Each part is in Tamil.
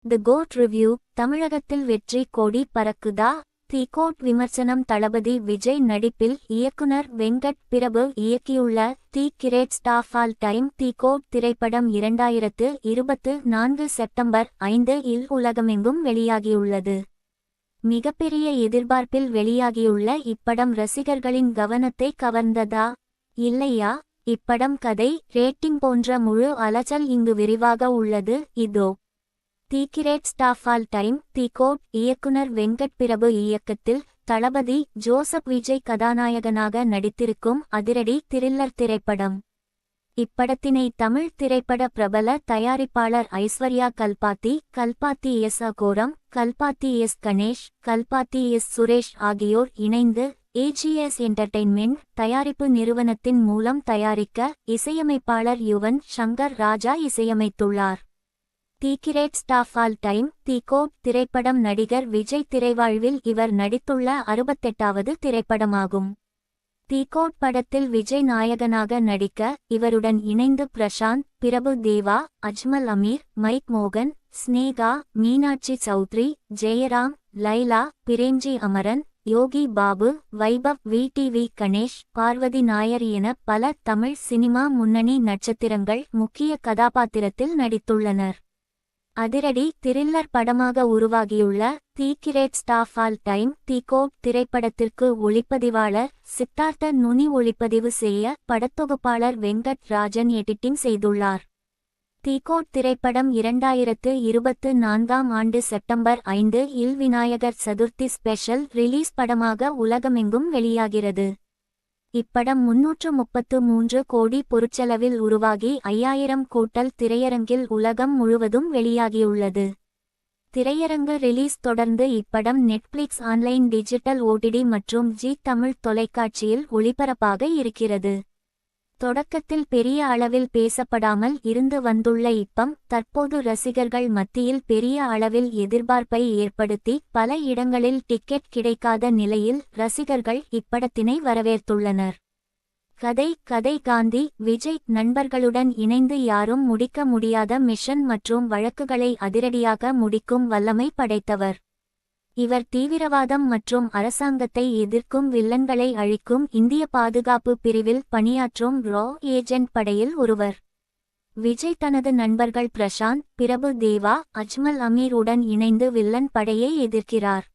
தி கோட் ரிவ்யூ. தமிழகத்தில் வெற்றி கொடி பறக்குதா? தி கோட் விமர்சனம். தளபதி விஜய் நடிப்பில் இயக்குனர் வெங்கட் பிரபு இயக்கியுள்ள the greatest of all time the GOAT திரைப்படம் 2024 செப்டம்பர் 5 இல் உலகமெங்கும் வெளியாகியுள்ளது. மிகப்பெரிய எதிர்பார்ப்பில் வெளியாகியுள்ள இப்படம் ரசிகர்களின் கவனத்தை கவர்ந்ததா இல்லையா? இப்படம் கதை, ரேட்டிங் போன்ற முழு அலசல் இங்கு விரிவாக உள்ளது. இதோ the greatest of all time the GOAT. இயக்குனர் வெங்கட் பிரபு இயக்கத்தில் தளபதி ஜோசப் விஜய் கதாநாயகனாக நடித்திருக்கும் அதிரடி த்ரில்லர் திரைப்படம். இப்படத்தினை தமிழ் திரைப்பட பிரபல தயாரிப்பாளர் Aishwarya Kalpathi S Aghoram, Kalpathi S Ganesh, Kalpathi S Suresh ஆகியோர் இணைந்து ஏஜிஎஸ் என்டர்டெயின்மெண்ட் தயாரிப்பு நிறுவனத்தின் மூலம் தயாரிக்க இசையமைப்பாளர் யுவன் சங்கர் ராஜா இசையமைத்துள்ளார். The greatest of all time the GOAT திரைப்படம் நடிகர் விஜய் திரைவாழ்வில் இவர் நடித்துள்ள 68வது திரைப்படமாகும். தி கோட் படத்தில் விஜய் நாயகனாக நடிக்க இவருடன் இணைந்து பிரசாந்த், பிரபு தேவா, அஜ்மல் அமீர், மைக் மோகன், ஸ்னேகா, மீனாட்சி சௌத்ரி, ஜெயராம், லைலா, பிரேம்ஜி அமரன், யோகி பாபு, வைபவ் விடிவி கணேஷ், பார்வதி நாயர் என பல தமிழ் சினிமா முன்னணி நட்சத்திரங்கள் முக்கிய கதாபாத்திரத்தில் நடித்துள்ளனர். அதிரடி த்ரில்லர் படமாக உருவாகியுள்ள the greatest of all time the GOAT திரைப்படத்திற்கு ஒளிப்பதிவாளர் சித்தார்த்த நுனி ஒளிப்பதிவு செய்ய படத்தொகுப்பாளர் வெங்கட் ராஜன் எடிட்டிங் செய்துள்ளார். தி கோட் திரைப்படம் 2024 ஆண்டு செப்டம்பர் 5 இல் விநாயகர் சதுர்த்தி ஸ்பெஷல் ரிலீஸ் படமாக உலகமெங்கும் வெளியாகிறது. இப்படம் 333 கோடி பொருட்செலவில் உருவாகி 5000 கூட்டல் திரையரங்கில் உலகம் முழுவதும் வெளியாகியுள்ளது. திரையரங்கு ரிலீஸ் தொடர்ந்து இப்படம் நெட்ஃபிளிக்ஸ் ஆன்லைன் டிஜிட்டல் ஓடிடி மற்றும் ஜி தமிழ் தொலைக்காட்சியில் ஒளிபரப்பாக இருக்கிறது. தொடக்கத்தில் பெரிய அளவில் பேசப்படாமல் இருந்து வந்துள்ள இப்பம் தற்போது ரசிகர்கள் மத்தியில் பெரிய அளவில் எதிர்பார்ப்பை ஏற்படுத்தி பல இடங்களில் டிக்கெட் கிடைக்காத நிலையில் ரசிகர்கள் இப்படத்தினை வரவேற்றுள்ளனர். கதை காந்தி விஜய் நண்பர்களுடன் இணைந்து யாரும் முடிக்க முடியாத மிஷன் மற்றும் வழக்குகளை அதிரடியாக முடிக்கும் வல்லமை படைத்தவர். இவர் தீவிரவாதம் மற்றும் அரசாங்கத்தை எதிர்க்கும் வில்லன்களை அழிக்கும் இந்திய பாதுகாப்பு பிரிவில் பணியாற்றும் ரா ஏஜென்ட் படையில் ஒருவர். விஜய் தனது நண்பர்கள் பிரசாந்த், பிரபு தேவா, அஜ்மல் அமீர் உடன் இணைந்து வில்லன் படையை எதிர்க்கிறார்.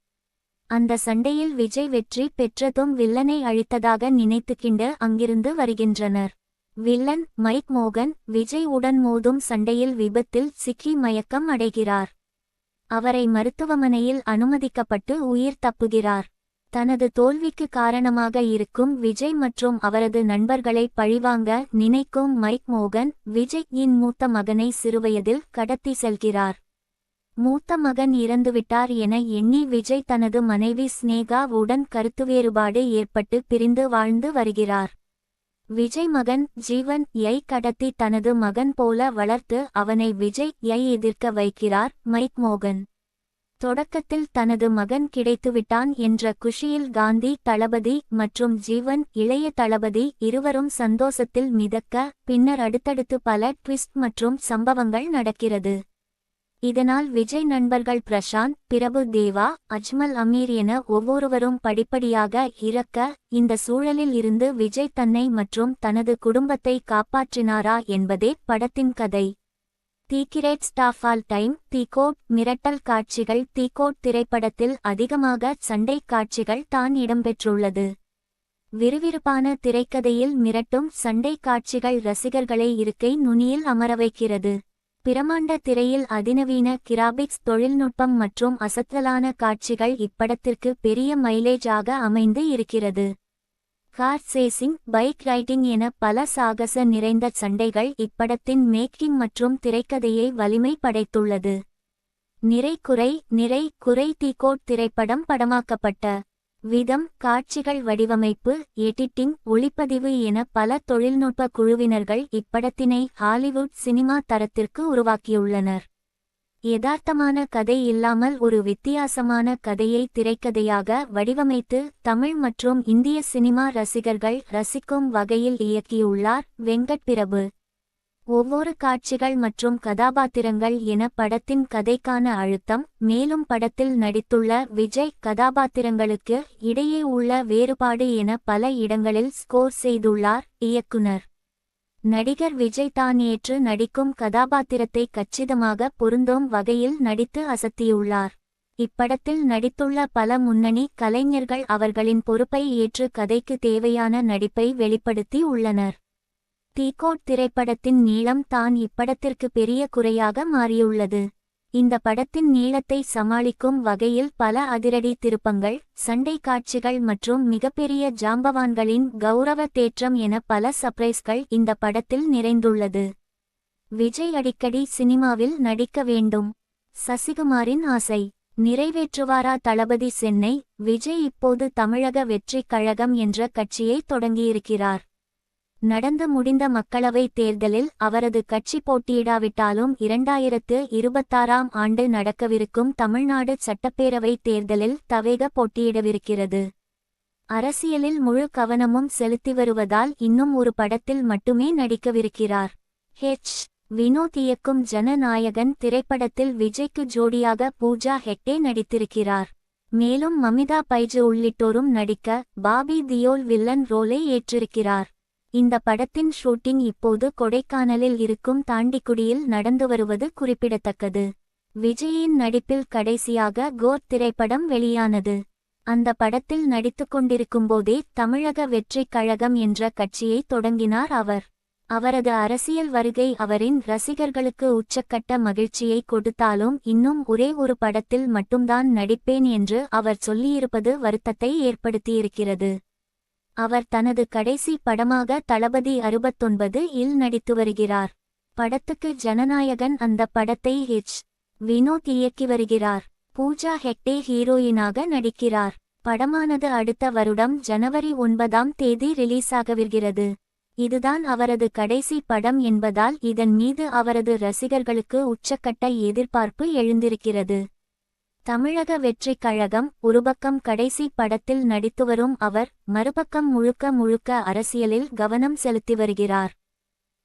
அந்த சண்டையில் விஜய் வெற்றி பெற்றதும் வில்லனை அழித்ததாக நினைத்துக்கிண்டு அங்கிருந்து வருகின்றனர். வில்லன் மைக் மோகன் விஜய் உடன் மோதும் சண்டையில் விபத்தில் சிக்கி மயக்கம் அடைகிறார். அவரை மருத்துவமனையில் அனுமதிக்கப்பட்டு உயிர் தப்புகிறார். தனது தோல்விக்கு காரணமாக இருக்கும் விஜய் மற்றும் அவரது நண்பர்களை பழிவாங்க நினைக்கும் மைக் மோகன் விஜயின் மூத்த மகனை சிறுவயதில் கடத்தி செல்கிறார். மூத்த மகன் இறந்துவிட்டார் என எண்ணி விஜய் தனது மனைவி ஸ்னேகா உடன் கருத்துவேறுபாடு ஏற்பட்டு பிரிந்து வாழ்ந்து வருகிறார். விஜய் மகன் ஜீவன் யை கடத்தி தனது மகன் போல வளர்த்து அவனை விஜய் யை எதிர்க்க வைக்கிறார் மைக் மோகன். தொடக்கத்தில் தனது மகன் கிடைத்துவிட்டான் என்ற குஷியில் காந்தி தளபதி மற்றும் ஜீவன் இளைய தளபதி இருவரும் சந்தோஷத்தில் மிதக்க, பின்னர் அடுத்தடுத்து பல ட்விஸ்ட் மற்றும் சம்பவங்கள் நடக்கிறது. இதனால் விஜய் நண்பர்கள் பிரசாந்த், பிரபு தேவா, அஜ்மல் அமீர் என ஒவ்வொருவரும் படிப்படியாக இறக்க, இந்த சூழலில் இருந்து விஜய் தன்னை மற்றும் தனது குடும்பத்தை காப்பாற்றினாரா என்பதே படத்தின் கதை. The greatest of all time the GOAT. மிரட்டல் காட்சிகள். தி கோட் திரைப்படத்தில் அதிகமாக சண்டை காட்சிகள் தான் இடம்பெற்றுள்ளது. விறுவிறுப்பான திரைக்கதையில் மிரட்டும் சண்டை காட்சிகள் ரசிகர்களை இருக்கை நுனியில் அமரவைக்கிறது. பிரமாண்ட திரையில் அதிநவீன கிராபிக்ஸ் தொழில்நுட்பம் மற்றும் அசத்தலான காட்சிகள் இப்படத்திற்கு பெரிய மைலேஜ் ஆக அமைந்து இருக்கிறது. கார் சேசிங், பைக் ரைடிங் என பல சாகச நிறைந்த சண்டைகள் இப்படத்தின் மேக்கிங் மற்றும் திரைக்கதையை வலிமை படைத்துள்ளது. நிறை குறை தி கோட் திரைப்படம் படமாக்கப்பட்ட விதம், காட்சிகள், வடிவமைப்பு, எடிட்டிங், ஒளிப்பதிவு என பல தொழில்நுட்ப குழுவினர்கள் இப்படத்தினை ஹாலிவுட் சினிமா தரத்திற்கு உருவாக்கியுள்ளனர். யதார்த்தமான கதை இல்லாமல் ஒரு வித்தியாசமான கதையை திரைக்கதையாக வடிவமைத்து தமிழ் மற்றும் இந்திய சினிமா ரசிகர்கள் ரசிக்கும் வகையில் இயக்கியுள்ளார் வெங்கட் பிரபு. ஒவ்வொரு காட்சிகள் மற்றும் கதாபாத்திரங்கள் என படத்தின் கதைக்கான அழுத்தம். மேலும் படத்தில் நடித்துள்ள விஜய் கதாபாத்திரங்களுக்கு இடையே உள்ள வேறுபாடு என பல இடங்களில் ஸ்கோர் செய்துள்ளார் இயக்குனர். நடிகர் விஜய் தான் ஏற்று நடிக்கும் கதாபாத்திரத்தை கச்சிதமாக பொருந்தும் வகையில் நடித்து அசத்தியுள்ளார். இப்படத்தில் நடித்துள்ள பல முன்னணி கலைஞர்கள் அவர்களின் பொறுப்பை ஏற்று கதைக்கு தேவையான நடிப்பை வெளிப்படுத்தி உள்ளனர். தீகோட் திரைப்படத்தின் நீளம் தான் இப்படத்திற்கு பெரிய குறையாக மாறியுள்ளது. இந்த படத்தின் நீளத்தை சமாளிக்கும் வகையில் பல அதிரடி திருப்பங்கள், சண்டை காட்சிகள் மற்றும் மிகப்பெரிய ஜாம்பவான்களின் கௌரவ தேற்றம் என பல சர்ப்ரைஸ்கள் இந்த படத்தில் நிறைந்துள்ளது. விஜய் அடிக்கடி சினிமாவில் நடிக்க வேண்டும். சசிகுமாரின் ஆசை நிறைவேற்றுவாரா தளபதி? சென்னை விஜய் இப்போது தமிழக வெற்றிக் கழகம் என்ற கட்சியை தொடங்கியிருக்கிறார். நடந்து முடிந்த மக்களவைத் தேர்தலில் அவரது கட்சி போட்டியிடாவிட்டாலும் 2026ஆம் ஆண்டு நடக்கவிருக்கும் தமிழ்நாடு சட்டப்பேரவைத் தேர்தலில் தவேக போட்டியிடவிருக்கிறது. அரசியலில் முழு கவனமும் செலுத்தி வருவதால் இன்னும் ஒரு படத்தில் மட்டுமே நடிக்கவிருக்கிறார். வினோத் இயக்கும் ஜனநாயகன் திரைப்படத்தில் விஜய்க்கு ஜோடியாக பூஜா ஹெக்டே நடித்திருக்கிறார். மேலும் மமிதா பைஜு உள்ளிட்டோரும் நடிக்க பாபி தியோல் வில்லன் ரோலை ஏற்றிருக்கிறார். இந்த படத்தின் ஷூட்டிங் இப்போது கொடைக்கானலில் இருக்கும் தாண்டிக்குடியில் நடந்து வருவது குறிப்பிடத்தக்கது. விஜயின் நடிப்பில் கடைசியாக கோர் திரைப்படம் வெளியானது. அந்த படத்தில் நடித்துக்கொண்டிருக்கும்போதே தமிழக வெற்றிக் கழகம் என்ற கட்சியை தொடங்கினார் அவர். அவரது அரசியல் வருகை அவரின் ரசிகர்களுக்கு உச்சக்கட்ட மகிழ்ச்சியை கொடுத்தாலும் இன்னும் ஒரே ஒரு படத்தில் மட்டும்தான் நடிப்பேன் என்று அவர் சொல்லியிருப்பது வருத்தத்தை ஏற்படுத்தியிருக்கிறது. அவர் தனது கடைசி படமாக தளபதி 69 இல் நடித்து வருகிறார். படத்துக்கு ஜனநாயகன் அந்த படத்தை வினோத் இயக்கி வருகிறார். பூஜா ஹெக்டே ஹீரோயினாக நடிக்கிறார். படமானது அடுத்த வருடம் ஜனவரி 9ஆம் தேதி ரிலீஸாகவிருக்கிறது. இதுதான் அவரது கடைசி படம் என்பதால் இதன் மீது அவரது ரசிகர்களுக்கு உச்சக்கட்ட எதிர்பார்ப்பு எழுந்திருக்கிறது. தமிழக வெற்றிக் கழகம் ஒருபக்கம் கடைசி படத்தில் நடித்துவரும் அவர், மறுபக்கம் முழுக்க அரசியலில் கவனம் செலுத்தி வருகிறார்.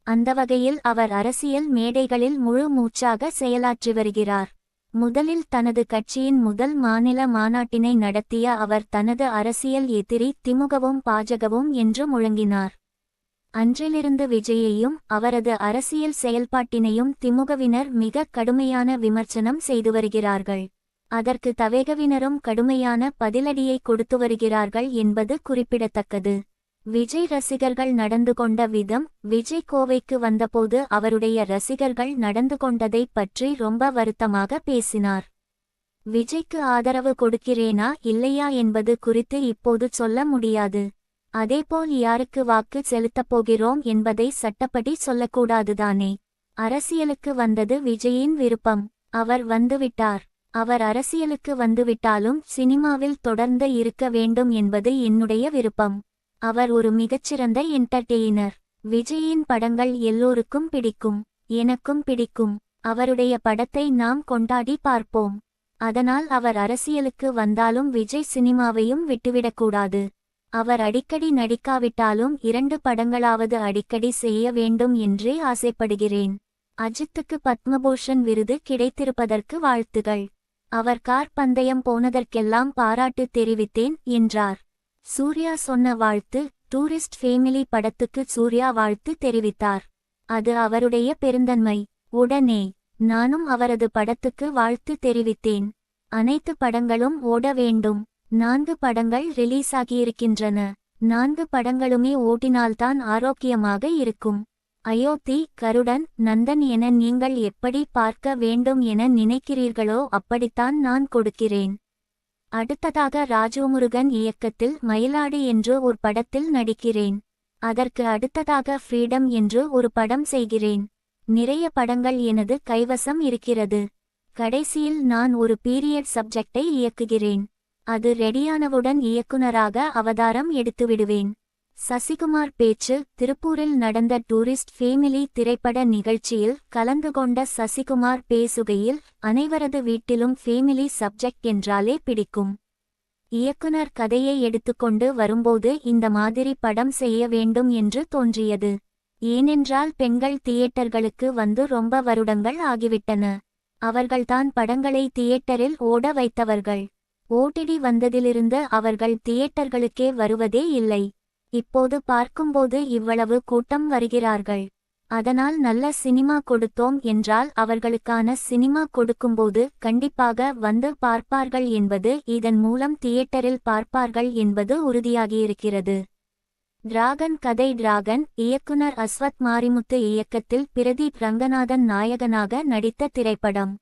அந்த வகையில் அவர் அரசியல் மேடைகளில் முழு மூச்சாக செயலாற்றி வருகிறார். முதலில் தனது கட்சியின் முதல் மாநில மாநாட்டினை நடத்திய அவர் தனது அரசியல் எதிரி திமுகவும் பாஜகவும் என்று முழங்கினார். அன்றிலிருந்து விஜயையும் அவரது அரசியல் செயல்பாட்டினையும் திமுகவினர் மிக கடுமையான விமர்சனம் செய்து வருகிறார்கள். அதற்கு தவேகவினரும் கடுமையான பதிலடியை கொடுத்து வருகிறார்கள் என்பது குறிப்பிடத்தக்கது. விஜய் ரசிகர்கள் நடந்து கொண்ட விதம். விஜய் கோவைக்கு வந்தபோது அவருடைய ரசிகர்கள் நடந்து கொண்டதை பற்றி ரொம்ப வருத்தமாக பேசினார். விஜய்க்கு ஆதரவு கொடுக்கிறேனா இல்லையா என்பது குறித்து இப்போது சொல்ல முடியாது. அதேபோல் யாருக்கு வாக்கு செலுத்தப்போகிறோம் என்பதை சட்டப்படி சொல்லக்கூடாதுதானே. அரசியலுக்கு வந்தது விஜயின் விருப்பம். அவர் வந்துவிட்டார். அவர் அரசியலுக்கு வந்துவிட்டாலும் சினிமாவில் தொடர்ந்து இருக்க வேண்டும் என்பது என்னுடைய விருப்பம். அவர் ஒரு மிகச்சிறந்த என்டர்டெய்னர். விஜயின் படங்கள் எல்லோருக்கும் பிடிக்கும். எனக்கும் பிடிக்கும். அவருடைய படத்தை நாம் கொண்டாடி பார்ப்போம். அதனால் அவர் அரசியலுக்கு வந்தாலும் விஜய் சினிமாவையும் விட்டுவிடக்கூடாது. அவர் அடிக்கடி நடிக்காவிட்டாலும் 2 படங்களாவது அடிக்கடி செய்ய வேண்டும் என்றே ஆசைப்படுகிறேன். அஜித்துக்கு பத்மபூஷன் விருது கிடைத்திருப்பதற்கு வாழ்த்துகள். அவர் கார் பந்தயம் போனதற்கெல்லாம் பாராட்டு தெரிவித்தேன் என்றார். சூர்யா சொன்ன வாழ்த்து. டூரிஸ்ட் ஃபேமிலி படத்துக்கு சூர்யா வாழ்த்து தெரிவித்தார். அது அவருடைய பெருந்தன்மை. உடனே நானும் அவரது படத்துக்கு வாழ்த்து தெரிவித்தேன். அனைத்து படங்களும் ஓட வேண்டும். 4 படங்கள் ரிலீஸ் ஆகியிருக்கின்றன. 4 படங்களுமே ஓட்டினால்தான் ஆரோக்கியமாக இருக்கும். அயோத்தி, கருடன், நந்தன் என நீங்கள் எப்படி பார்க்க வேண்டும் என நினைக்கிறீர்களோ அப்படித்தான் நான் கொடுக்கிறேன். அடுத்ததாக ராஜமுருகன் இயக்கத்தில் மயிலாடு என்று ஒரு படத்தில் நடிக்கிறேன். அதற்கு அடுத்ததாக ஃப்ரீடம் என்று ஒரு படம் செய்கிறேன். நிறைய படங்கள் எனது கைவசம் இருக்கிறது. கடைசியில் நான் ஒரு பீரியட் சப்ஜெக்டை இயக்குகிறேன். அது ரெடியானவுடன் இயக்குனராக அவதாரம் எடுத்துவிடுவேன். சசிகுமார் பேச்சு. திருப்பூரில் நடந்த டூரிஸ்ட் ஃபேமிலி திரைப்பட நிகழ்ச்சியில் கலந்து கொண்ட சசிகுமார் பேசுகையில், அனைவரது வீட்டிலும் ஃபேமிலி சப்ஜெக்ட் என்றாலே பிடிக்கும். இயக்குனர் கதையை எடுத்துக்கொண்டு வரும்போது இந்த மாதிரி படம் செய்ய வேண்டும் என்று தோன்றியது. ஏனென்றால் பெண்கள் தியேட்டர்களுக்கு வந்து ரொம்ப வருடங்கள் ஆகிவிட்டன. அவர்கள்தான் படங்களை தியேட்டரில் ஓட வைத்தவர்கள். ஓடிடி வந்ததிலிருந்து அவர்கள் தியேட்டர்களுக்கே வருவதே இல்லை. இப்போது பார்க்கும்போது இவ்வளவு கூட்டம் வருகிறார்கள். அதனால் நல்ல சினிமா கொடுத்தோம் என்றால் அவர்களுக்கான சினிமா கொடுக்கும்போது கண்டிப்பாக வந்து பார்ப்பார்கள் என்பது, இதன் மூலம் தியேட்டரில் பார்ப்பார்கள் என்பது உறுதியாகியிருக்கிறது. டிராகன் கதை. டிராகன் இயக்குனர் அஸ்வத் மாரிமுத்து இயக்கத்தில் பிரதீப் ரங்கநாதன் நாயகனாக நடித்த திரைப்படம்.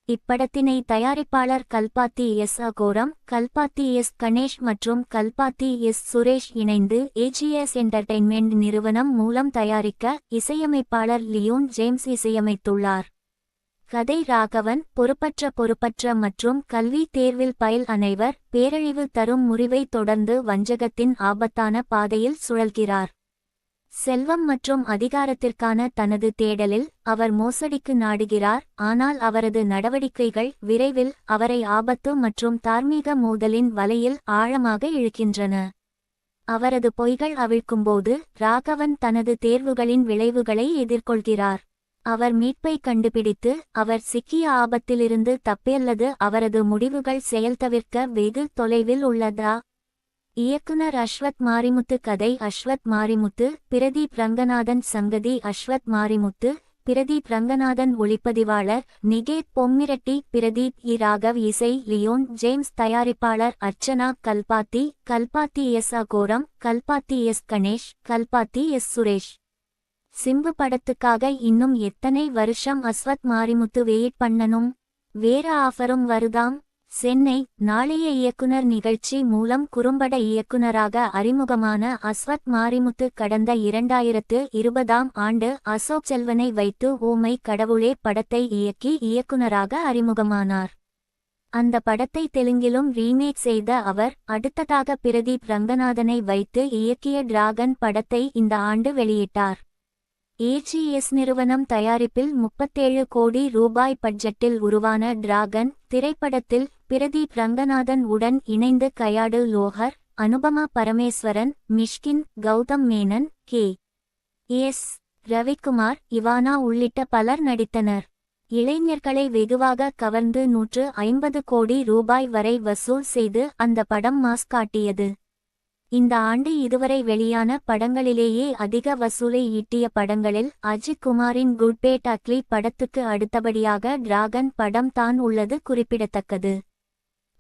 இப்படத்தினை தயாரிப்பாளர் கல்பாத்தி எஸ். அகோரம், கல்பாத்தி எஸ். கணேஷ் மற்றும் கல்பாத்தி எஸ். சுரேஷ் இணைந்து ஏஜிஎஸ் என்டர்டெயின்மெண்ட் நிறுவனம் மூலம் தயாரிக்க இசையமைப்பாளர் லியோன் ஜேம்ஸ் இசையமைத்துள்ளார். கதை. ராகவன் பொறுப்பற்ற மற்றும் கல்வி தேர்வில் பயில் அனைவர் பேரழிவு தரும் முறிவை தொடர்ந்து வஞ்சகத்தின் ஆபத்தான பாதையில் சுழல்கிறார். செல்வம் மற்றும் அதிகாரத்திற்கான தனது தேடலில் அவர் மோசடிக்கு நாடுகிறார். ஆனால் அவரது நடவடிக்கைகள் விரைவில் அவரை ஆபத்து மற்றும் தார்மீக மோதலின் வலையில் ஆழமாக இழுக்கின்றன. அவரது பொய்கள் அவிழ்க்கும்போது ராகவன் தனது தேர்வுகளின் விளைவுகளை எதிர்கொள்கிறார். அவர் மீட்பை கண்டுபிடித்து அவர் சிக்கிய ஆபத்திலிருந்து தப்பியல்லது அவரது முடிவுகள் செயல்தவிர்க்க வெகு தொலைவில் உள்ளதா? இயக்குனர் அஸ்வத் மாரிமுத்து. கதை. அஸ்வத் மாரிமுத்து, பிரதீப் ரங்கநாதன். சங்கதி. அஸ்வத் மாரிமுத்து, பிரதீப் ரங்கநாதன். ஒளிப்பதிவாளர் நிகேத் பொம்மிரெட்டி, பிரதீப். ராகவ். இசை லியோன் ஜேம்ஸ். தயாரிப்பாளர் Archana. Kalpathi S. Aghoram, Kalpathi S. Ganesh, Kalpathi S. Suresh. Simbu படத்துக்காக இன்னும் எத்தனை வருஷம் அஸ்வத் மாரிமுத்து வெயிட் பண்ணணும்? வேற ஆஃபரும் வருதாம். சென்னை. நாளைய இயக்குனர் நிகழ்ச்சி மூலம் குறும்பட இயக்குனராக அறிமுகமான அஸ்வத் மாரிமுத்து கடந்த 2020ஆம் ஆண்டு அசோக் செல்வனை வைத்து ஓ மை கடவுளே படத்தை இயக்கி இயக்குனராக அறிமுகமானார். அந்த படத்தை தெலுங்கிலும் ரீமேக் செய்த அவர் அடுத்ததாக பிரதீப் ரங்கநாதனை வைத்து இயக்கிய டிராகன் படத்தை இந்த ஆண்டு வெளியிட்டார். ஏஜிஎஸ் நிறுவனம் தயாரிப்பில் 37 கோடி ரூபாய் பட்ஜெட்டில் உருவான டிராகன் திரைப்படத்தில் பிரதீப் ரங்கநாதன் உடன் இணைந்து Kayadu Lohar, Anupama Parameswaran, Mysskin, Gautham Menon, K. S. Ravikumar, Ivana உள்ளிட்ட பலர் நடித்தனர். இளைஞர்களை வெகுவாக கவர்ந்து 150 கோடி ரூபாய் வரை வசூல் செய்து அந்த படம் மாஸ் காட்டியது. இந்த ஆண்டு இதுவரை வெளியான படங்களிலேயே அதிக வசூலை ஈட்டிய படங்களில் அஜித் குமாரின் குட் பேட் அக்லி படத்துக்கு அடுத்தபடியாக டிராகன் படம் தான் உள்ளது குறிப்பிடத்தக்கது.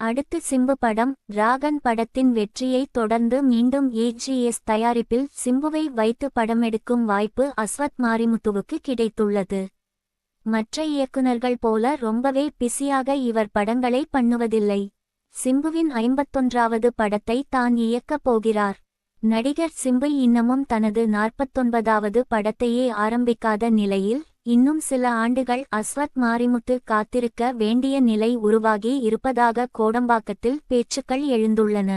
அடுத்து சிம்பு படம். டிராகன் படத்தின் வெற்றியை தொடர்ந்து மீண்டும் ஏஜிஎஸ் தயாரிப்பில் சிம்புவை வைத்து படமெடுக்கும் வாய்ப்பு அஸ்வத் மாரிமுத்துவுக்கு கிடைத்துள்ளது. மற்ற இயக்குனர்கள் போல ரொம்பவே பிஸியாக இவர் படங்களை பண்ணுவதில்லை. சிம்புவின் 51வது படத்தை தான் இயக்கப் போகிறார். நடிகர் சிம்பு இன்னமும் தனது 49வது படத்தையே ஆரம்பிக்காத நிலையில் இன்னும் சில ஆண்டுகள் அஸ்வத் மாரிமுத்து காத்திருக்க வேண்டிய நிலை உருவாகி இருப்பதாக கோடம்பாக்கத்தில் பேச்சுக்கள் எழுந்துள்ளன.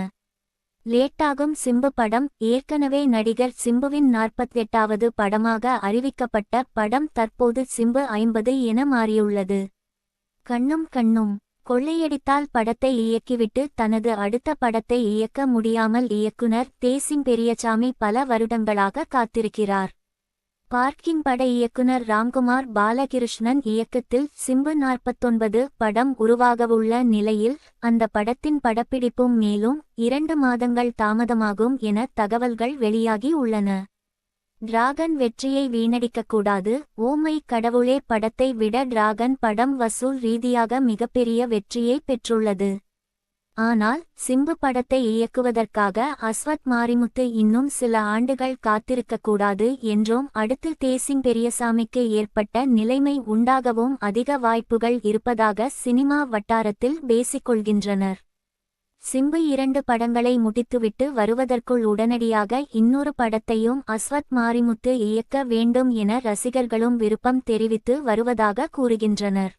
லேட்டாகும் சிம்பு படம். ஏற்கனவே நடிகர் சிம்புவின் 48வது படமாக அறிவிக்கப்பட்ட படம் தற்போது சிம்பு 50 என மாறியுள்ளது. கண்ணும் கொள்ளையடித்தால் படத்தை இயக்கிவிட்டு தனது அடுத்த படத்தை இயக்க முடியாமல் இயக்குனர் தேசிங் பெரியசாமி பல வருடங்களாக காத்திருக்கிறார். பார்க்கிங் பட இயக்குனர் ராம்குமார் பாலகிருஷ்ணன் இயக்கத்தில் சிம்பு 49 படம் உருவாகவுள்ள நிலையில் அந்த படத்தின் படப்பிடிப்பும் மேலும் 2 மாதங்கள் தாமதமாகும் என தகவல்கள் வெளியாகி உள்ளன. டிராகன் வெற்றியை வீணடிக்கக்கூடாது. ஓ மை கடவுளே படத்தை விட டிராகன் படம் வசூல் ரீதியாக மிகப்பெரிய வெற்றியை பெற்றுள்ளது. ஆனால் சிம்பு படத்தை இயக்குவதற்காக அஸ்வத் மாரிமுத்து இன்னும் சில ஆண்டுகள் காத்திருக்கக்கூடாது என்றும் அடுத்து தேசிங் பெரியசாமிக்கு ஏற்பட்ட நிலைமை உண்டாகவும் அதிக வாய்ப்புகள் இருப்பதாக சினிமா வட்டாரத்தில் பேசிக்கொள்கின்றனர். சிம்பு 2 படங்களை முடித்துவிட்டு வருவதற்குள் உடனடியாக இன்னொரு படத்தையும் அஸ்வத் மாரிமுத்து இயக்க வேண்டும் என ரசிகர்களும் விருப்பம் தெரிவித்து வருவதாக கூறுகின்றனர்.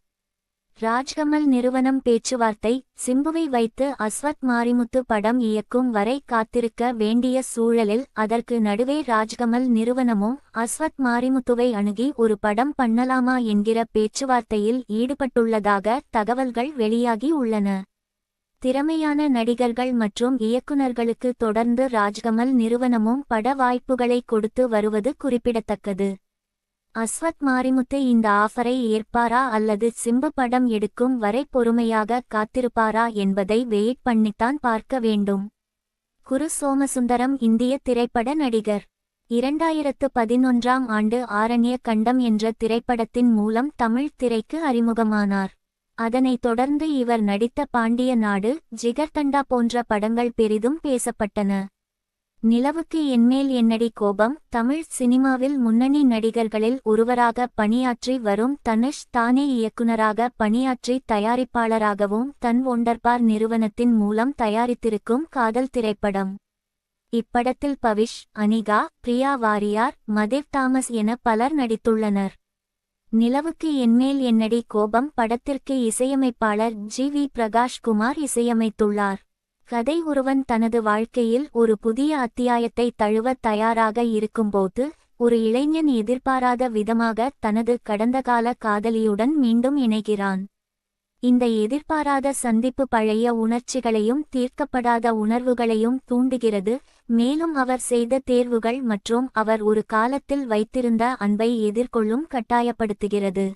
ராஜ்கமல் நிறுவனம் பேச்சுவார்த்தை. சிம்புவை வைத்து அஸ்வத் மாரிமுத்து படம் இயக்கும் வரை காத்திருக்க வேண்டிய சூழலில் அதற்கு நடுவே ராஜ்கமல் நிறுவனமும் அஸ்வத் மாரிமுத்துவை அணுகி ஒரு படம் பண்ணலாமா என்கிற பேச்சுவார்த்தையில் ஈடுபட்டுள்ளதாக தகவல்கள் வெளியாகி உள்ளன. திறமையான நடிகர்கள் மற்றும் இயக்குனர்களுக்கு தொடர்ந்து ராஜ்கமல் நிறுவனமும் பட வாய்ப்புகளை கொடுத்து வருவது குறிப்பிடத்தக்கது. அஸ்வத் மாரிமுத்து இந்த ஆஃபரை ஏற்பாரா அல்லது சிம்பு படம் எடுக்கும் வரை பொறுமையாக காத்திருப்பாரா என்பதை வெயிட் பண்ணித்தான் பார்க்க வேண்டும். குரு சோமசுந்தரம் இந்திய திரைப்பட நடிகர். 2011ஆம் ஆண்டு ஆரண்ய கண்டம் என்ற திரைப்படத்தின் மூலம் தமிழ் திரைக்கு அறிமுகமானார். அதனைத் தொடர்ந்து இவர் நடித்த பாண்டிய நாடு, ஜிகர்தண்டா போன்ற படங்கள் பெரிதும் பேசப்பட்டன. நிலவுக்கு என்மேல் என்னடி கோபம் தமிழ் சினிமாவில் முன்னணி நடிகர்களில் ஒருவராக பணியாற்றி வரும் தனுஷ் தானே இயக்குனராக பணியாற்றி தயாரிப்பாளராகவும் தன் ஒண்டர்பார் நிறுவனத்தின் மூலம் தயாரித்திருக்கும் காதல் திரைப்படம். இப்படத்தில் பவிஷ், அனிகா, பிரியா வாரியார், மதேவ் தாமஸ் என பலர் நடித்துள்ளனர். நிலவுக்கு என்மேல் என்னடி கோபம் படத்திற்கு இசையமைப்பாளர் ஜி.வி. பிரகாஷ்குமார் இசையமைத்துள்ளார். கதை ஒருவன் தனது வாழ்க்கையில் ஒரு புதிய அத்தியாயத்தை தழுவ தயாராக இருக்கும்போது ஒரு இளைஞன் எதிர்பாராத விதமாக தனது கடந்தகால காதலியுடன் மீண்டும் இணைகிறான். இந்த எதிர்பாராத சந்திப்பு பழைய உணர்ச்சிகளையும் தீர்க்கப்படாத உணர்வுகளையும் தூண்டுகிறது, மேலும் அவர் செய்த தேர்வுகள் மற்றும் அவர் ஒரு காலத்தில் வைத்திருந்த அன்பை எதிர்கொள்ளும் கட்டாயப்படுத்துகிறது.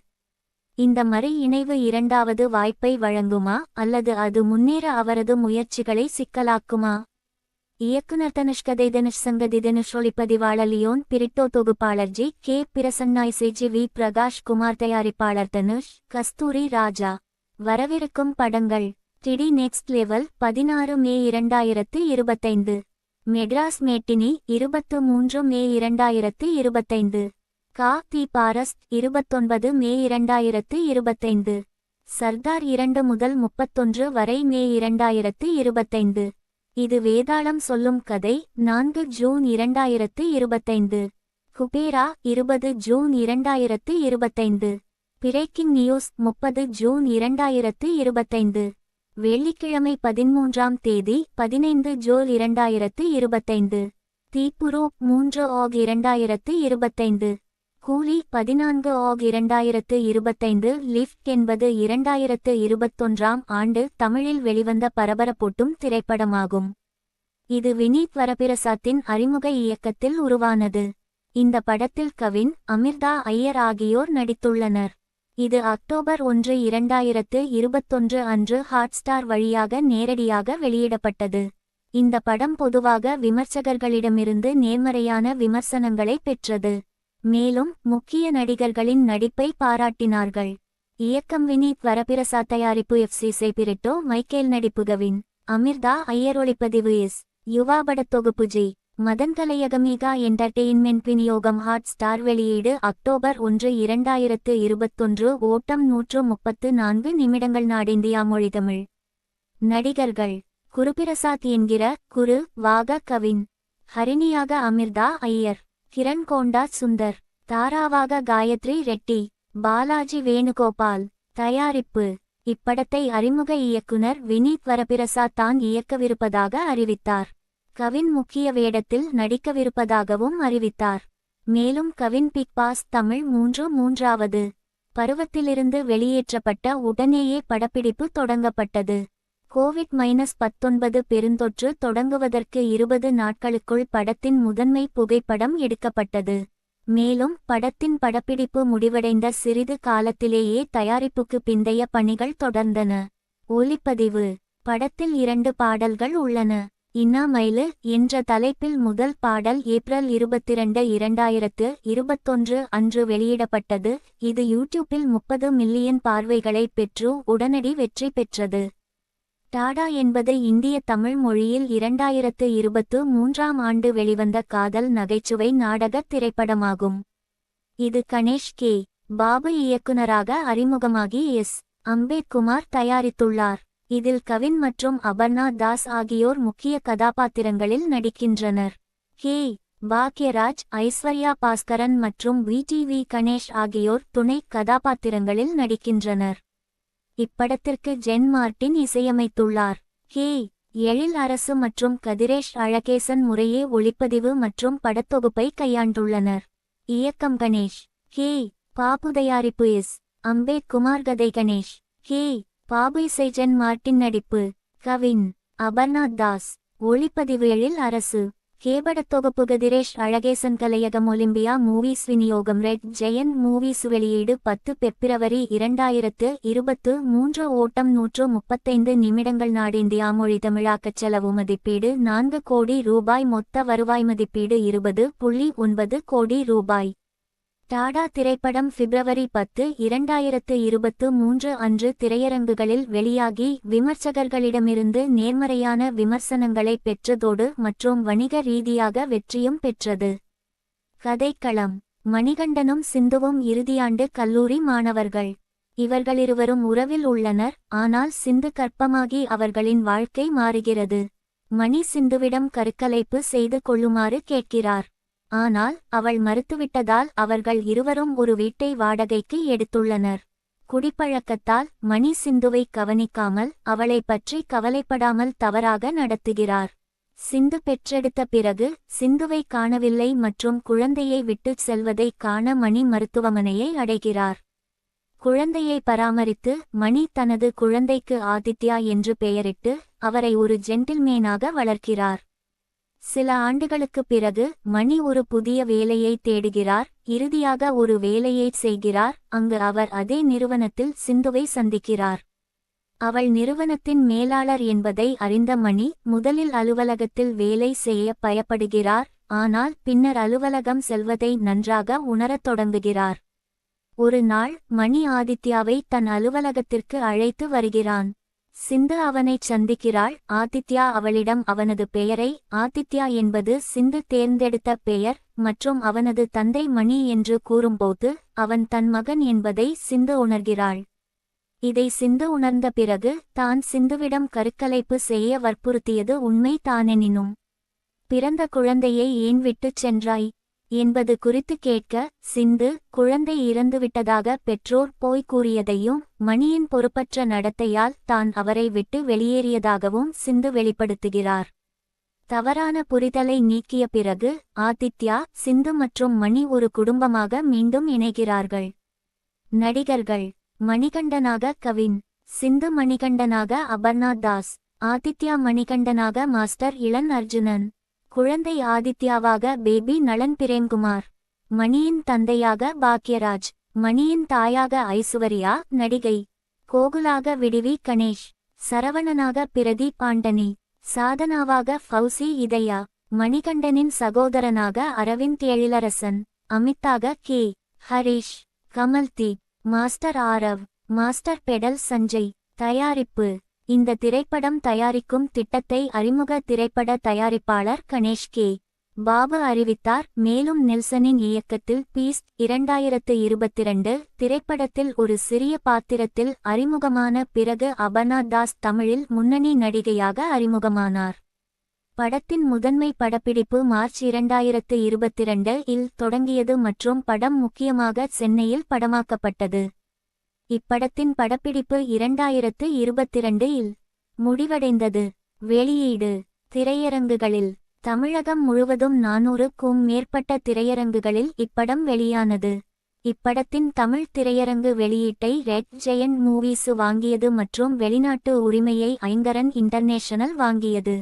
இந்த மறு இணைவு இரண்டாவது வாய்ப்பை வழங்குமா அல்லது அது முன்னேற அவரது முயற்சிகளை சிக்கலாக்குமா? இயக்குனர் தனுஷ், கதை தனுஷ், சங்கதி தனுஷ், ஒளிப்பதிவாளர் லியோன் பிரிட்டோ, தொகுப்பாளர் ஜி.கே. பிரசன்னா, இசை ஜி.வி. பிரகாஷ்குமார், தயாரிப்பாளர் தனுஷ், கஸ்தூரி ராஜா. வரவிருக்கும் படங்கள்: டிடி நெக்ஸ்ட் லெவல் 16 மே 2025, மெட்ராஸ் மேட்டினி 23 மே 2025, கா தி பாரஸ்ட் 29 மே 2025, சர்தார் 2 முதல் 31 வரை மே 2025. இது வேதாளம் சொல்லும் கதை 4 June 2025, Kubera 20 June 2025, breaking news 30 June 2025, வெள்ளிக்கிழமை 13ஆம் தேதி 15 ஜூன் 2025, தீப்புரோ 3 ஆக் 2025, கூலி 14 ஆக் 2025. லிஃப்ட் என்பது 2021ஆம் ஆண்டு தமிழில் வெளிவந்த பரபரப்பூட்டும் திரைப்படமாகும். இது வினீத் வரபிரசாத்தின் அறிமுக இயக்கத்தில் உருவானது. இந்த படத்தில் கவின், அமிர்தா ஐயர் ஆகியோர் நடித்துள்ளனர். இது அக்டோபர் 1, 2021 அன்று ஹாட்ஸ்டார் வழியாக நேரடியாக வெளியிடப்பட்டது. இந்த படம் பொதுவாக விமர்சகர்களிடமிருந்து நேர்மறையான விமர்சனங்களை பெற்றது. மேலும் முக்கிய நடிகர்களின் நடிப்பை பாராட்டினார்கள். இயக்கம் வினீத் வரபிரசாத், தயாரிப்பு எஃப்.சி. பிரிட்டோ, மைக்கேல், நடிப்பு கவின், அமிர்தா ஐயர், ஒளிப்பதிவு எஸ். யுவா, படத்தொகுப்பு ஜி. மதன், கலையகமீகா என்டர்டெயின்மெண்ட், விநியோகம் ஹாட்ஸ்டார், வெளியீடு அக்டோபர் 1, 2021, ஓட்டம் 134 நிமிடங்கள், நாடிந்தியா, மொழி தமிழ். நடிகர்கள்: குருபிரசாத் என்கிற குரு வாக கவின், ஹரிணியாக அமிர்தா ஐயர், கிரண் கோண்டா சுந்தர், தாராவாக காயத்ரி ரெட்டி, பாலாஜி வேணுகோபால். தயாரிப்பு: இப்படத்தை அறிமுக இயக்குனர் வினீத் வரபிரசாத் தான் இயக்கவிருப்பதாக அறிவித்தார். கவின் முக்கிய வேடத்தில் நடிக்கவிருப்பதாகவும் அறிவித்தார். மேலும் கவின் பிக் பாஸ் தமிழ் 3வது பருவத்திலிருந்து வெளியேற்றப்பட்ட உடனேயே படப்பிடிப்பு தொடங்கப்பட்டது. கோவிட்-19 பெருந்தொற்று தொடங்குவதற்கு 20 நாட்களுக்குள் படத்தின் முதன்மை புகைப்படம் எடுக்கப்பட்டது. மேலும் படத்தின் படப்பிடிப்பு முடிவடைந்த சிறிது காலத்திலேயே தயாரிப்புக்கு பிந்தைய பணிகள் தொடர்ந்தன. ஒலிப்பதிவு: படத்தில் 2 பாடல்கள் உள்ளன. இன்னா மயிலு என்ற தலைப்பில் முதல் பாடல் ஏப்ரல் 22, 2021 அன்று வெளியிடப்பட்டது. இது யூடியூப்பில் 30 மில்லியன் பார்வைகளை பெற்று உடனடி வெற்றி பெற்றது. டாடா என்பது இந்திய தமிழ் மொழியில் 2023ஆம் ஆண்டு வெளிவந்த காதல் நகைச்சுவை நாடக திரைப்படமாகும். இது கணேஷ் கே. பாபு இயக்குனராக அறிமுகமாகி எஸ். அம்பேத்குமார் தயாரித்துள்ளார். இதில் கவின் மற்றும் அபர்ணா தாஸ் ஆகியோர் முக்கிய கதாபாத்திரங்களில் நடிக்கின்றனர். கே. பாக்யராஜ், ஐஸ்வர்யா பாஸ்கரன் மற்றும் வி.டி.வி. கணேஷ் ஆகியோர் துணை கதாபாத்திரங்களில் நடிக்கின்றனர். இப்படத்திற்கு ஜென் மார்ட்டின் இசையமைத்துள்ளார். கே. எழில் அரசு மற்றும் கதிரேஷ் அழகேசன் முறையே ஒளிப்பதிவு மற்றும் படத்தொகுப்பை கையாண்டுள்ளனர். இயக்கம் கணேஷ் கே. பாபு, தயாரிப்பு எஸ். அம்பேத்குமார், கதை கணேஷ் கே. பாபு, இசை ஜென் மார்ட்டின், நடிப்பு கவின் அபர்நாத் தாஸ். ஒளிப்பதிவு எழில் அரசு. கேபடத்தொகுப்பு கதிரேஷ் அழகேசன். கலையகம் ஒலிம்பியா மூவிஸ் விநியோகம் ரெட் ஜெயண்ட் மூவிஸ். வெளியீடு 10 பிப்ரவரி 2023. ஓட்டம் 135 நிமிடங்கள். நாடு இந்தியா. மொழி தமிழாக்கச் செலவு மதிப்பீடு 4 கோடி ரூபாய். மொத்த வருவாய் மதிப்பீடு 20.9 கோடி ரூபாய். டாடா திரைப்படம் பிப்ரவரி 10, 2023 அன்று திரையரங்குகளில் வெளியாகி விமர்சகர்களிடமிருந்து நேர்மறையான விமர்சனங்களை பெற்றதோடு மற்றும் வணிக ரீதியாக வெற்றியும் பெற்றது. கதைக்களம். மணிகண்டனும் சிந்துவும் இறுதியாண்டு கல்லூரி மாணவர்கள். இவர்களிருவரும் உறவில் உள்ளனர். ஆனால் சிந்து கர்ப்பமாகி அவர்களின் வாழ்க்கை மாறுகிறது. மணி சிந்துவிடம் கருக்கலைப்பு செய்து கொள்ளுமாறு கேட்கிறார். ஆனால் அவள் மறுத்துவிட்டதால் அவர்கள் இருவரும் ஒரு வீட்டை வாடகைக்கு எடுத்துள்ளனர். குடிப்பழக்கத்தால் மணி சிந்துவை கவனிக்காமல் அவளை பற்றி கவலைப்படாமல் தவறாக நடத்துகிறார். சிந்து பெற்றெடுத்த பிறகு சிந்துவை காணவில்லை மற்றும் குழந்தையை விட்டுச் செல்வதை காண மணி மருத்துவமனையை அடைகிறார். குழந்தையை பராமரித்து மணி தனது குழந்தைக்கு ஆதித்யா என்று பெயரிட்டு அவரை ஒரு ஜென்டில்மேனாக வளர்க்கிறார். சில ஆண்டுகளுக்குப் பிறகு மணி ஒரு புதிய வேலையை தேடுகிறார். இறுதியாக ஒரு வேலையை செய்கிறார். அங்கு அவர் அதே நிறுவனத்தில் சிந்துவை சந்திக்கிறார். அவள் நிறுவனத்தின் மேலாளர் என்பதை அறிந்த மணி முதலில் அலுவலகத்தில் வேலை செய்ய பயப்படுகிறார். ஆனால் பின்னர் அலுவலகம் செல்வதை நன்றாக உணரத் தொடங்குகிறார். ஒரு நாள் மணி ஆதித்யாவை தன் அலுவலகத்திற்கு அழைத்து வருகிறான். சிந்து அவனைச் சந்திக்கிறாள். ஆதித்யா அவளிடம் அவனது பெயரை, ஆதித்யா என்பது சிந்து தேர்ந்தெடுத்த பெயர், மற்றும் அவனது தந்தை மணி என்று கூறும்போது அவன் தன் மகன் என்பதை சிந்து உணர்கிறாள். இதை சிந்து உணர்ந்த பிறகு தான் சிந்துவிடம் கருக்கலைப்பு செய்ய வற்புறுத்தியது உண்மை தானெனினும் பிறந்த குழந்தையை ஏன் விட்டுச் சென்றாய் என்பது குறித்து கேட்க, சிந்து குழந்தை இறந்துவிட்டதாக பெற்றோர் போய் கூறியதையும் மணியின் பொறுப்பற்ற நடத்தையால் தான் அவரை விட்டு வெளியேறியதாகவும் சிந்து வெளிப்படுத்துகிறார். தவறான புரிதலை நீக்கிய பிறகு ஆதித்யா, சிந்து மற்றும் மணி ஒரு குடும்பமாக மீண்டும் இணைகிறார்கள். நடிகர்கள். மணிகண்டனாக கவின். சிந்து மணிகண்டனாக அபர்நாத் தாஸ். ஆதித்யா மணிகண்டனாக மாஸ்டர் இளன் அர்ஜுனன். குழந்தை ஆதித்யாவாக பேபி நளன் பிரேம்குமார். மணியின் தந்தையாக பாக்யராஜ். மணியின் தாயாக ஐசுவர்யா நடிகை. கோகுலாக விடிவி கணேஷ். சரவணனாக பிரதீப் ஆண்டனி. சாதனாவாக ஃபவுசி இதயா. மணிகண்டனின் சகோதரனாக அரவிந்த் எழிலரசன். அமிதாக K. Harish. Kamaldeep. Master Aarav. Master பெடல் சஞ்சய். தயாரிப்பு. இந்த திரைப்படம் தயாரிக்கும் திட்டத்தை அறிமுக திரைப்பட தயாரிப்பாளர் கணேஷ் கே. பாபு அறிவித்தார். மேலும் நெல்சனின் இயக்கத்தில் பீஸ்ட் 2022 திரைப்படத்தில் ஒரு சிறிய பாத்திரத்தில் அறிமுகமான பிறகு அபர்நாத் தாஸ் தமிழில் முன்னணி நடிகையாக அறிமுகமானார். படத்தின் முதன்மை படப்பிடிப்பு மார்ச் 2022 இல் தொடங்கியது மற்றும் படம் முக்கியமாக சென்னையில் படமாக்கப்பட்டது. இப்படத்தின் படப்பிடிப்பு 2022 இல் முடிவடைந்தது. வெளியீடு. திரையரங்குகளில். தமிழகம் முழுவதும் 400க்கும் மேற்பட்ட திரையரங்குகளில் இப்படம் வெளியானது. இப்படத்தின் தமிழ் திரையரங்கு வெளியீட்டை ரெட் ஜெயண்ட் மூவிஸ் வாங்கியது மற்றும் வெளிநாட்டு உரிமையை ஐங்கரன் இன்டர்நேஷனல் வாங்கியது.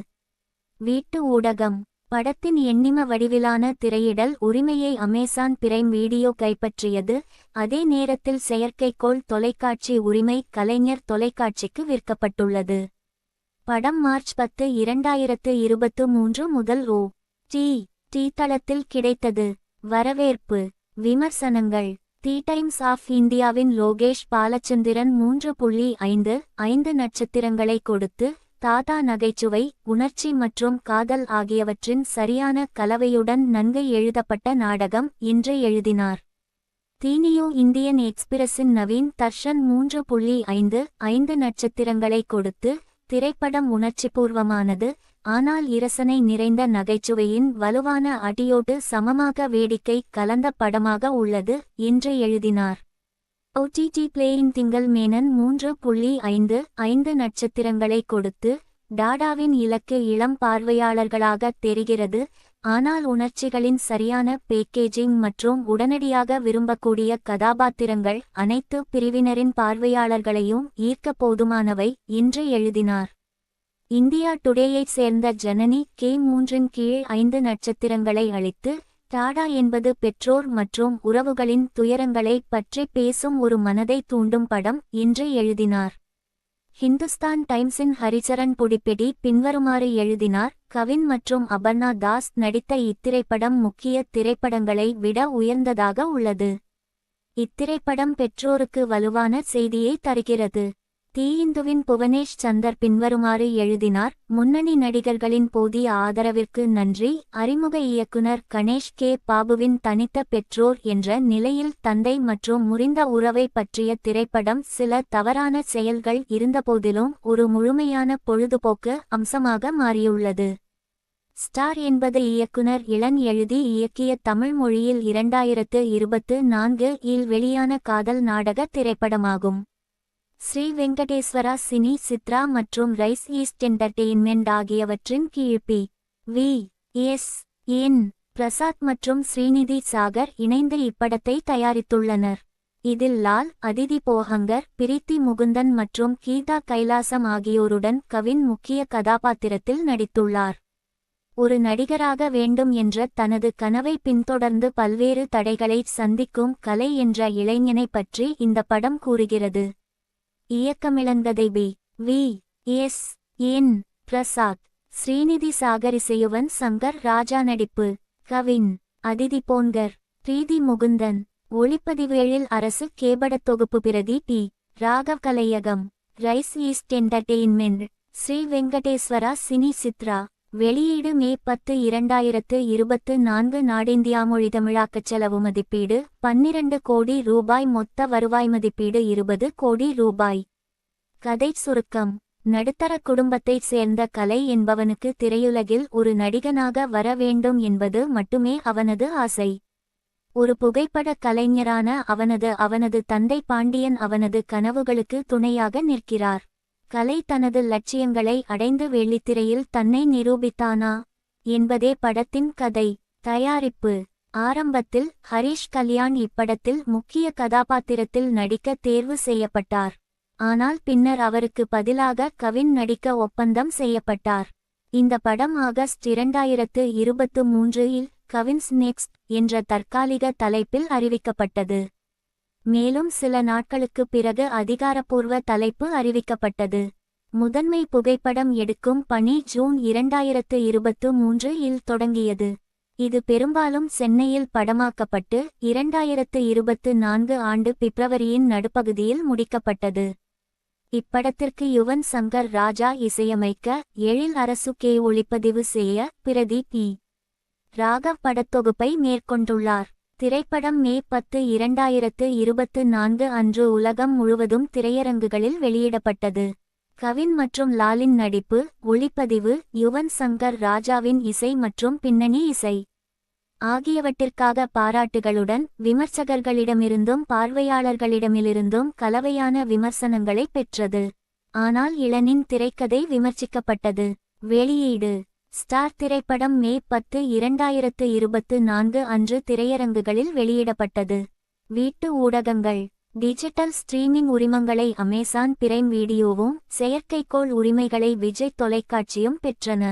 வீட்டு ஊடகம். படத்தின் எண்ணிம வடிவிலான திரையிடல் உரிமையை அமேசான் பிரைம் வீடியோ கைப்பற்றியது. அதே நேரத்தில் செயற்கைக்கோள் தொலைக்காட்சி உரிமை கலைஞர் தொலைக்காட்சிக்கு விற்கப்பட்டுள்ளது. படம் மார்ச் 10, 2023 முதல் OTT தளத்தில் கிடைத்தது. வரவேற்பு. விமர்சனங்கள். தி டைம்ஸ் ஆஃப் இந்தியாவின் லோகேஷ் பாலச்சந்திரன் 3.5 நட்சத்திரங்களை கொடுத்து, தாதா நகைச்சுவை, உணர்ச்சி மற்றும் காதல் ஆகியவற்றின் சரியான கலவையுடன் நன்கு எழுதப்பட்ட நாடகம் என்று எழுதினார். தி நியூ இந்தியன் எக்ஸ்பிரஸின் நவீன் தர்ஷன் 3.5 நட்சத்திரங்களை கொடுத்து, திரைப்படம் உணர்ச்சிபூர்வமானது, ஆனால் இரசனை நிறைந்த நகைச்சுவையின் வலுவான அடியோடு சமமாக வேடிக்கை கலந்த படமாக உள்ளது என்று எழுதினார். OTT பிளேயின் திங்கள் மேனன் 3.5 நட்சத்திரங்களை கொடுத்து, டாடாவின் இலக்கு இளம் பார்வையாளர்களாக தெரிகிறது, ஆனால் உணர்ச்சிகளின் சரியான பேக்கேஜிங் மற்றும் உடனடியாக விரும்பக்கூடிய கதாபாத்திரங்கள் அனைத்து பிரிவினரின் பார்வையாளர்களையும் ஈர்க்க போதுமானவை என்று எழுதினார். இந்தியா டுடேயைச் சேர்ந்த ஜனனி K3 கீழ் 5 நட்சத்திரங்களை அளித்து, டாடா என்பது பெற்றோர் மற்றும் உறவுகளின் துயரங்களை பற்றி பேசும் ஒரு மனதை தூண்டும் படம் என்று எழுதினார். ஹிந்துஸ்தான் டைம்ஸின் ஹரிச்சரன் புடிப்பெடி பின்வருமாறு எழுதினார்: கவின் மற்றும் அபர்ணா தாஸ் நடித்த இத்திரைப்படம் முக்கிய திரைப்படங்களை விட உயர்ந்ததாக உள்ளது. இத்திரைப்படம் பெற்றோருக்கு வலுவான செய்தியை தருகிறது. தீயிந்துவின் புவனேஷ் சந்தர் பின்வருமாறு எழுதினார்: முன்னணி நடிகர்களின் போதிய ஆதரவிற்கு நன்றி. அறிமுக இயக்குனர் கணேஷ் கே. பாபுவின் தனித்த பெற்றோர் என்ற நிலையில் தந்தை மற்றும் முறிந்த உறவை பற்றிய திரைப்படம். சில தவறான செயல்கள் இருந்தபோதிலும் ஒரு முழுமையான பொழுதுபோக்கு அம்சமாக மாறியுள்ளது. ஸ்டார் என்பது இயக்குனர் இளன் எழுதி இயக்கிய தமிழ் மொழியில் 2024 இல் வெளியான காதல் நாடக திரைப்படமாகும். ஸ்ரீ வெங்கடேஸ்வரா சினி சித்ரா மற்றும் ரைஸ் ஈஸ்ட் என்டர்டெயின்மெண்ட் ஆகியவற்றின் கீழ் பி.எஸ். என். பிரசாத் மற்றும் ஸ்ரீநிதி சாகர் இணைந்து இப்படத்தை தயாரித்துள்ளனர். இதில் லால், அதிதி போஹங்கர், பிரீத்தி முகுந்தன் மற்றும் கீதா கைலாசம் ஆகியோருடன் கவின் முக்கிய கதாபாத்திரத்தில் நடித்துள்ளார். ஒரு நடிகராக வேண்டும் என்ற தனது கனவை பின்தொடர்ந்து பல்வேறு தடைகளை சந்திக்கும் கலை என்ற இளைஞனை பற்றி இந்த படம் கூறுகிறது. இயக்கமிழந்ததை பி.எஸ். என். பிரசாத், ஸ்ரீநிதி சாகர், இசையுவன் சங்கர் ராஜா, நடிப்பு கவின், அதிதி போன்கர், பிரீதி முகுந்தன், ஒளிப்பதிவு எழில் அரசு கேபட தொகுப்பு பிரதி பி. ராகவ் கலையகம், Rise East Entertainment, Sri Venkateswara Cine Chitra. வெளியீடு மே 10, 2024. நாடிந்தியா மொழி தமிழாக்கச் செலவு மதிப்பீடு 12 கோடி ரூபாய். மொத்த வருவாய் மதிப்பீடு 20 கோடி ரூபாய். கதை சுருக்கம்: நடுத்தர குடும்பத்தைச் சேர்ந்த கலை என்பவனுக்கு திரையுலகில் ஒரு நடிகனாக வர வேண்டும் என்பது மட்டுமே அவனது ஆசை. ஒரு புகைப்பட கலைஞரான அவனது தந்தை பாண்டியன் அவனது கனவுகளுக்கு துணையாக நிற்கிறார். கலை தனது லட்சியங்களை அடைந்து வெள்ளித்திரையில் தன்னை நிரூபித்தானா என்பதே படத்தின் கதை. தயாரிப்பு: ஆரம்பத்தில் ஹரிஷ் கல்யாண் இப்படத்தில் முக்கிய கதாபாத்திரத்தில் நடிக்க தேர்வு செய்யப்பட்டார். ஆனால் பின்னர் அவருக்கு பதிலாக கவின் நடிக்க ஒப்பந்தம் செய்யப்பட்டார். இந்த படம் ஆகஸ்ட் 2023 இல் கவின்ஸ் நெக்ஸ்ட் என்ற தற்காலிக தலைப்பில் அறிவிக்கப்பட்டது. மேலும் சில நாட்களுக்கு பிறகு அதிகாரப்பூர்வ தலைப்பு அறிவிக்கப்பட்டது. முதன்மை புகைப்படம் எடுக்கும் பணி ஜூன் 2023 இல் தொடங்கியது. இது பெரும்பாலும் சென்னையில் படமாக்கப்பட்டு 2024 ஆண்டு பிப்ரவரியின் நடுப்பகுதியில் முடிக்கப்பட்டது. இப்படத்திற்கு யுவன் சங்கர் ராஜா இசையமைக்க, எழில் அரசு கே. ஒளிப்பதிவு செய்ய, பிரதி பி. ராகவ் படத்தொகுப்பை மேற்கொண்டுள்ளார். திரைப்படம் மே 10, 2024 அன்று உலகம் முழுவதும் திரையரங்குகளில் வெளியிடப்பட்டது. கவின் மற்றும் லாலின் நடிப்பு, ஒளிப்பதிவு, யுவன் சங்கர் ராஜாவின் இசை மற்றும் பின்னணி இசை ஆகியவற்றிற்காக பாராட்டுகளுடன் விமர்சகர்களிடமிருந்தும் பார்வையாளர்களிடமிருந்தும் கலவையான விமர்சனங்களை பெற்றது. ஆனால் இளனின் திரைக்கதை விமர்சிக்கப்பட்டது. வெளியீடு: ஸ்டார் திரைப்படம் மே 10, 2024 அன்று திரையரங்குகளில் வெளியிடப்பட்டது. வீட்டு ஊடகங்கள்: டிஜிட்டல் ஸ்ட்ரீமிங் உரிமங்களை அமேசான் பிரைம் வீடியோவும், செயற்கைக்கோள் உரிமைகளை விஜய் தொலைக்காட்சியும் பெற்றன.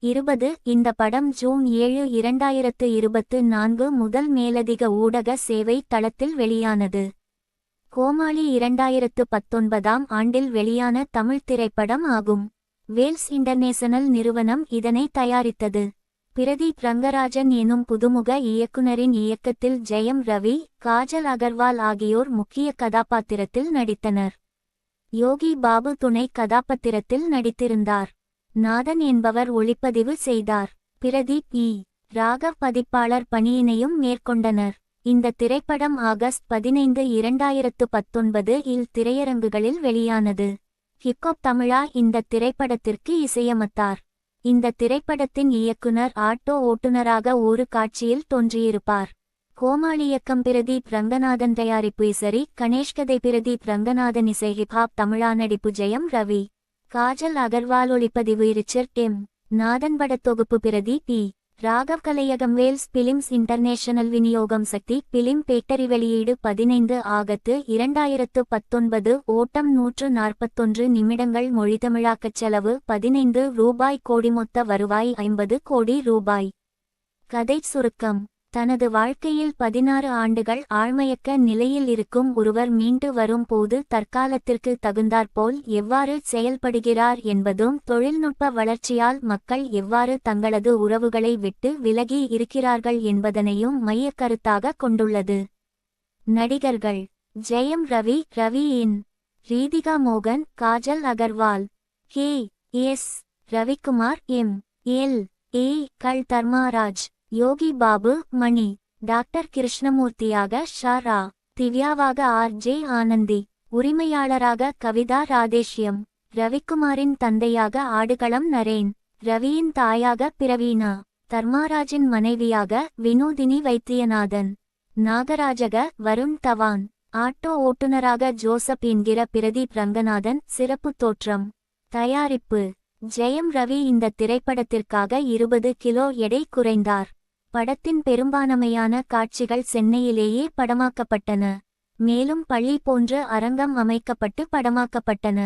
20 இந்த படம் ஜூன் 7, 2024 முதல் மேலதிக ஊடக சேவை தளத்தில் வெளியானது. கோமாளி 2019 ஆண்டில் வெளியான தமிழ் திரைப்படம் ஆகும். வேல்ஸ் இன்டர்நேஷனல் நிறுவனம் இதனை தயாரித்தது. பிரதீப் ரங்கராஜன் எனும் புதுமுக இயக்குனரின் இயக்கத்தில் ஜெயம் ரவி, காஜல் அகர்வால் ஆகியோர் முக்கிய கதாபாத்திரத்தில் நடித்தனர். யோகி பாபு துணை கதாபாத்திரத்தில் நடித்திருந்தார். நாதன் என்பவர் ஒளிப்பதிவு செய்தார். பிரதீப் இ. ராகவ் பதிப்பாளர் பணியினையும் மேற்கொண்டனர். இந்த திரைப்படம் ஆகஸ்ட் 15, 2019 இல் திரையரங்குகளில் வெளியானது. ஹிப்ஹாப் தமிழா இந்த திரைப்படத்திற்கு இசையமைத்தார். இந்த திரைப்படத்தின் இயக்குனர் ஆட்டோ ஓட்டுநராக ஒரு காட்சியில் தோன்றியிருப்பார். கோமாளி இயக்கம் பிரதீப் ரங்கநாதன், தயாரிப்பு இசரி கணேஷ்கதை பிரதீப் ரங்கநாதன், இசை ஹிப்ஹாப் தமிழா, நடிப்பு ஜெயம் ரவி, காஜல் அகர்வால், ஒளிப்பதிவு ரிச்சர்ட் எம். நாதன், படத்தொகுப்பு பிரதீப் இ. ராகவ் கலையகம் வேல்ஸ் பிலிம்ஸ் இன்டர்நேஷனல் விநியோகம் சக்தி பிலிம் பேட்டரி வெளியீடு 15 ஆகத்து 2019 ஓட்டம் 141 நிமிடங்கள் மொழிதமிழாக்கச் செலவு 15 ரூபாய் கோடி மொத்த வருவாய் 50 கோடி ரூபாய். கதை சுருக்கம். தனது வாழ்க்கையில் 16 ஆண்டுகள் ஆழ்மயக்க நிலையில் இருக்கும் ஒருவர் மீண்டு வரும் போது தற்காலத்திற்கு தகுந்தாற்போல் எவ்வாறு செயல்படுகிறார் என்பதும் தொழில்நுட்ப வளர்ச்சியால் மக்கள் எவ்வாறு தங்களது உறவுகளை விட்டு விலகி இருக்கிறார்கள் என்பதனையும் மையக்கருத்தாக கொண்டுள்ளது. நடிகர்கள்: ஜெயம் ரவி, ரவி-இன், ரீதிகா மோகன், காஜல் அகர்வால், கே.எஸ். ரவிக்குமார், எம்.எல்.ஏ. கள் தர்மாராஜ், யோகி பாபு, மணி, டாக்டர் கிருஷ்ணமூர்த்தியாக ஷா, திவ்யாவாக ஆர்.ஜே. ஆனந்தி, உரிமையாளராக கவிதா ராதேஷ்யம், ரவிக்குமாரின் தந்தையாக ஆடுகளம் நரேன், ரவியின் தாயாக பிரவீணா, தர்மாராஜின் மனைவியாக வினோதினி வைத்தியநாதன், நாகராஜக வருண் தவான், ஆட்டோ ஓட்டுநராக ஜோசப் என்கிற பிரதீப் ரங்கநாதன். சிறப்பு தோற்றம். தயாரிப்பு: ஜெயம் ரவி இந்த திரைப்படத்திற்காக 20 கிலோ எடை குறைந்தார். படத்தின் பெரும்பான்மையான காட்சிகள் சென்னையிலேயே படமாக்கப்பட்டன. மேலும் பள்ளி போன்ற அரங்கம் அமைக்கப்பட்டு படமாக்கப்பட்டன.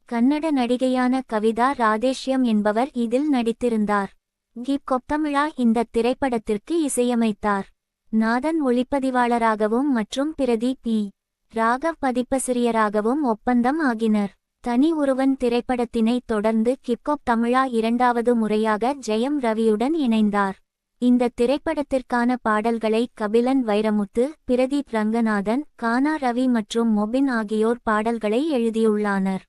கன்னட நடிகையான கவிதா ராதேஷ்யம் என்பவர் இதில் நடித்திருந்தார். கிப் கொப்தமிழா இந்த திரைப்படத்திற்கு இசையமைத்தார். நாதன் ஒளிப்பதிவாளராகவும் மற்றும் பிரதீப் இ. ராகவ் பதிப்பசிரியராகவும் ஒப்பந்தம் ஆகினர். தனி ஒருவன் திரைப்படத்தினை தொடர்ந்து கிப்கொப் தமிழா இரண்டாவது முறையாக ஜெயம் ரவியுடன் இணைந்தார். இந்த திரைப்படத்திற்கான பாடல்களை கபிலன் வைரமுத்து, பிரதீப் ரங்கநாதன், கானா ரவி மற்றும் மொபின் ஆகியோர் பாடல்களை எழுதியுள்ளனர்.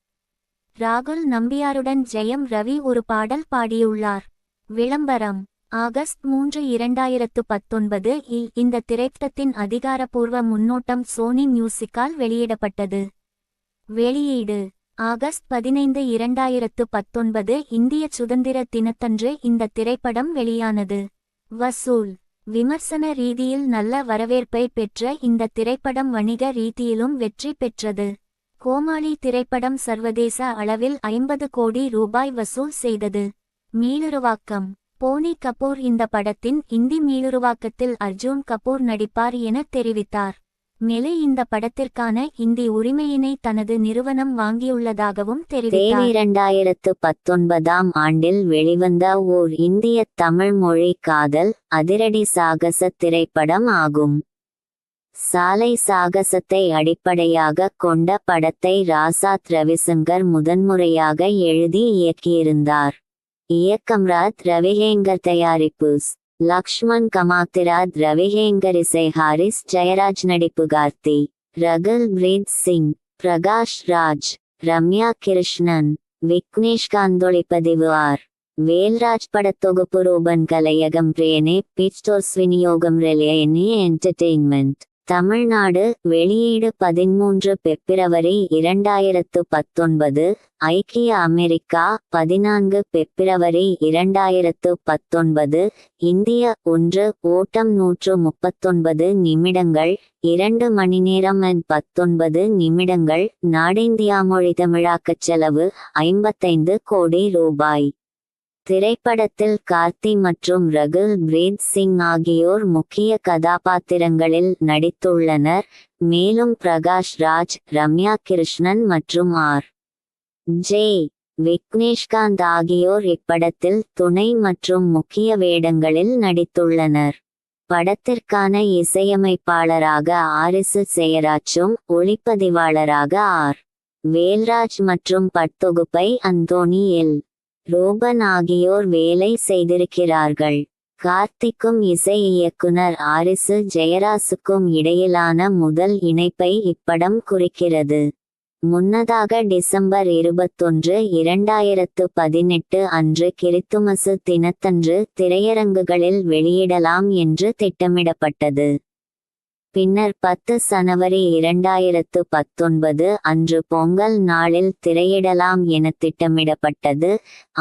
ராகுல் நம்பியாருடன் ஜெயம் ரவி ஒரு பாடல் பாடியுள்ளார். விளம்பரம்: ஆகஸ்ட் 3, 2019 இல் இந்த திரைப்படத்தின் அதிகாரப்பூர்வ முன்னோட்டம் சோனி மியூசிக்கால் வெளியிடப்பட்டது. வெளியீடு: ஆகஸ்ட் 15, 2019 இந்திய சுதந்திர தினத்தன்று இந்த திரைப்படம் வெளியானது. வசூல்: விமர்சன ரீதியில் நல்ல வரவேற்பை பெற்ற இந்த திரைப்படம் வணிக ரீதியிலும் வெற்றி பெற்றது. கோமாளி திரைப்படம் சர்வதேச அளவில் 50 கோடி ரூபாய் வசூல் செய்தது. மீளுருவாக்கம்: போனி கபூர் இந்த படத்தின் இந்தி மீளுருவாக்கத்தில் அர்ஜுன் கபூர் நடிப்பார் என தெரிவித்தார். மேலும் இந்த படத்திற்கான இந்தி உரிமையினை தனது நிறுவனம் வாங்கியுள்ளதாகவும் தெரிவித்தார். 2019 ஆண்டில் வெளிவந்த ஓர் இந்திய தமிழ் மொழி காதல் அதிரடி சாகச திரைப்படம் ஆகும். சாலை சாகசத்தை அடிப்படையாக கொண்ட படத்தை ராசாத் ரவிசங்கர் முதன்முறையாக எழுதி இயக்கியிருந்தார். இயக்கம்ராத் ரவிஹேங்கர். தயாரிப்பு லக்ஷ்மண் கமாத்திராத் ரவிஹேங்கர். இசை ஹாரிஸ் ஜெயராஜ். நடிப்பு கார்த்தி, ரகுல் பிரீத் சிங், பிரகாஷ் ராஜ், ரம்யா கிருஷ்ணன், விக்னேஷ் காந்தொளிப்பதிவு ஆர். வேல்ராஜ். படத்தொகுப்பு ரூபன் கலையகம். பிரேனே பிக்சர்ஸ் விநியோகம் ரிலையனி என்டர்டெயின்மெண்ட். தமிழ்நாடு. வெளியீடு 13 பிப்ரவரி 2019. ஐக்கிய அமெரிக்கா 14 பிப்ரவரி 2019. இந்திய 1 ஓட்டம் 139 நிமிடங்கள் 2 மணி நேரம் 19 நிமிடங்கள். நாடிந்தியா மொழிதமிழாக்கச் செலவு 55 கோடி ரூபாய். திரைப்படத்தில் கார்த்தி மற்றும் ரகுல் பிரீத் சிங் ஆகியோர் முக்கிய கதாபாத்திரங்களில் நடித்துள்ளனர். மேலும் பிரகாஷ் ராஜ், ரம்யா கிருஷ்ணன் மற்றும் ஆர். ஜே. விக்னேஷ்காந்த் ஆகியோர் இப்படத்தில் துணை மற்றும் முக்கிய வேடங்களில் நடித்துள்ளனர். படத்திற்கான இசையமைப்பாளராக ஆரிசு ஜெயராஜும் ஒளிப்பதிவாளராக ஆர். வேல்ராஜ் மற்றும் பட்டொகுப்பை அந்தோனி எல். ரோபன் ஆகியோர் வேலை செய்திருக்கிறார்கள். கார்த்திக்கும் இசை இயக்குனர் ஆரிசு ஜெயராசுக்கும் இடையிலான முதல் இணைப்பை இப்படம் குறிக்கிறது. முன்னதாக டிசம்பர் 21, 2018 அன்று கிறித்துமசு தினத்தன்று திரையரங்குகளில் வெளியிடலாம் என்று திட்டமிடப்பட்டது. பின்னர் 10 ஜனவரி 2019 அன்று பொங்கல் நாளில் திரையிடலாம் என திட்டமிடப்பட்டது.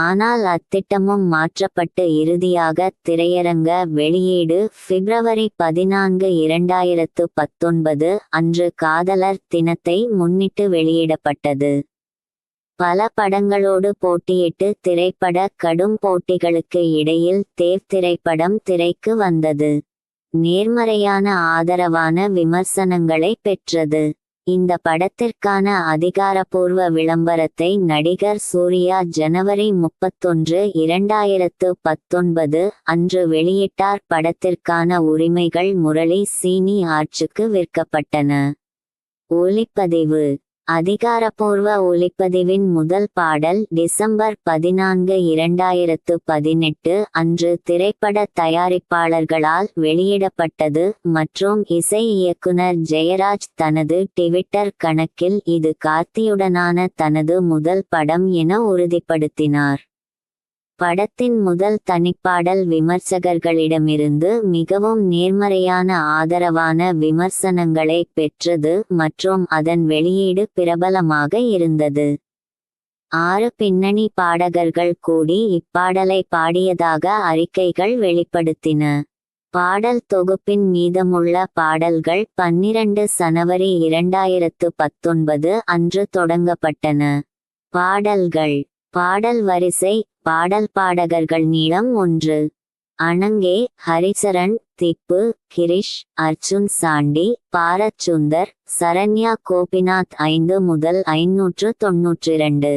ஆனால் அத்திட்டமும் மாற்றப்பட்டு இறுதியாக திரையரங்க வெளியீடு பிப்ரவரி 14, 2019 அன்று காதலர் தினத்தை முன்னிட்டு வெளியிடப்பட்டது. பல படங்களோடு போட்டியிட்டு திரைப்பட கடும் போட்டிகளுக்கு இடையில் தேவ் திரைப்படம் திரைக்கு வந்தது. நேர்மறையான ஆதரவான விமர்சனங்களை பெற்றது. இந்த படத்திற்கான அதிகாரப்பூர்வ விளம்பரத்தை நடிகர் சூர்யா ஜனவரி 31, 2019 அன்று வெளியிட்டார். படத்திற்கான உரிமைகள் முரளி சினி ஆர்ட்ஸுக்கு விற்கப்பட்டன. ஒலிப்பதிவு. அதிகாரப்பூர்வ ஒலிப்பதிவின் முதல் பாடல் டிசம்பர் 14, 2018 அன்று திரைப்பட தயாரிப்பாளர்களால் வெளியிடப்பட்டது மற்றும் இசை இயக்குனர் ஜெயராஜ் தனது ட்விட்டர் கணக்கில் இது கார்த்தியுடனான தனது முதல் படம் என உறுதிப்படுத்தினார். படத்தின் முதல் தனிப்பாடல் விமர்சகர்களிடமிருந்து மிகவும் நேர்மறையான ஆதரவான விமர்சனங்களை பெற்றது மற்றும் அதன் வெளியீடு பிரபலமாக இருந்தது. 6 பின்னணி பாடகர்கள் கூடி இப்பாடலை பாடியதாக அறிக்கைகள் வெளிப்படுத்தின. பாடல் தொகுப்பின் மீதமுள்ள பாடல்கள் 12 சனவரி 2019 அன்று தொடங்கப்பட்டன. பாடல்கள். பாடல் வரிசை. பாடல் பாடகர்கள் நீளம் 1. அனங்கே, ஹரிசரன், திப்பு, கிரிஷ், அர்ஜுன் சாண்டி, பாரத் சுந்தர், சரண்யா கோபிநாத் 5 முதல் 592.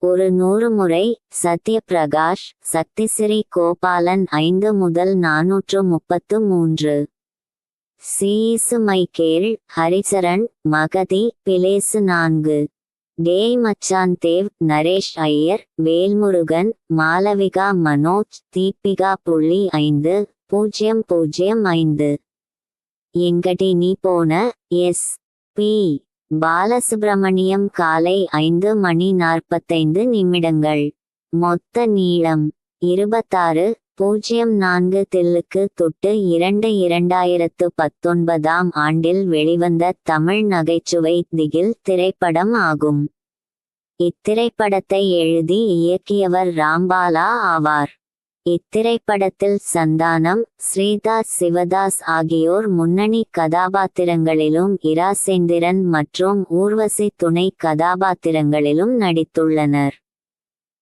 ஒரு 100 முறை, சத்யபிரகாஷ், சக்திசிறி கோபாலன் 5 முதல் 433. சீசு மைக்கேல், ஹரிசரன், மகதி, பிலேசு 4. டேய் மச்சான் தேவ், நரேஷ் ஐயர், வேல்முருகன், மாலவிகா மனோஜ், தீபிகா 5.005. எங்கடி நீ போன? எஸ். பி. பாலசுப்ரமணியம் காலை 5:45. மொத்த நீளம் 26.04 தில்லுக்கு தொட்டு 2019 ஆண்டில் வெளிவந்த தமிழ் நகைச்சுவை திகில் திரைப்படம் ஆகும். இத்திரைப்படத்தை எழுதி இயக்கியவர் ராம்பாலா ஆவார். இத்திரைப்படத்தில் சந்தானம், ஸ்ரீதாஸ் சிவதாஸ் ஆகியோர் முன்னணி கதாபாத்திரங்களிலும் இராசேந்திரன் மற்றும் ஊர்வசி துணை கதாபாத்திரங்களிலும் நடித்துள்ளனர்.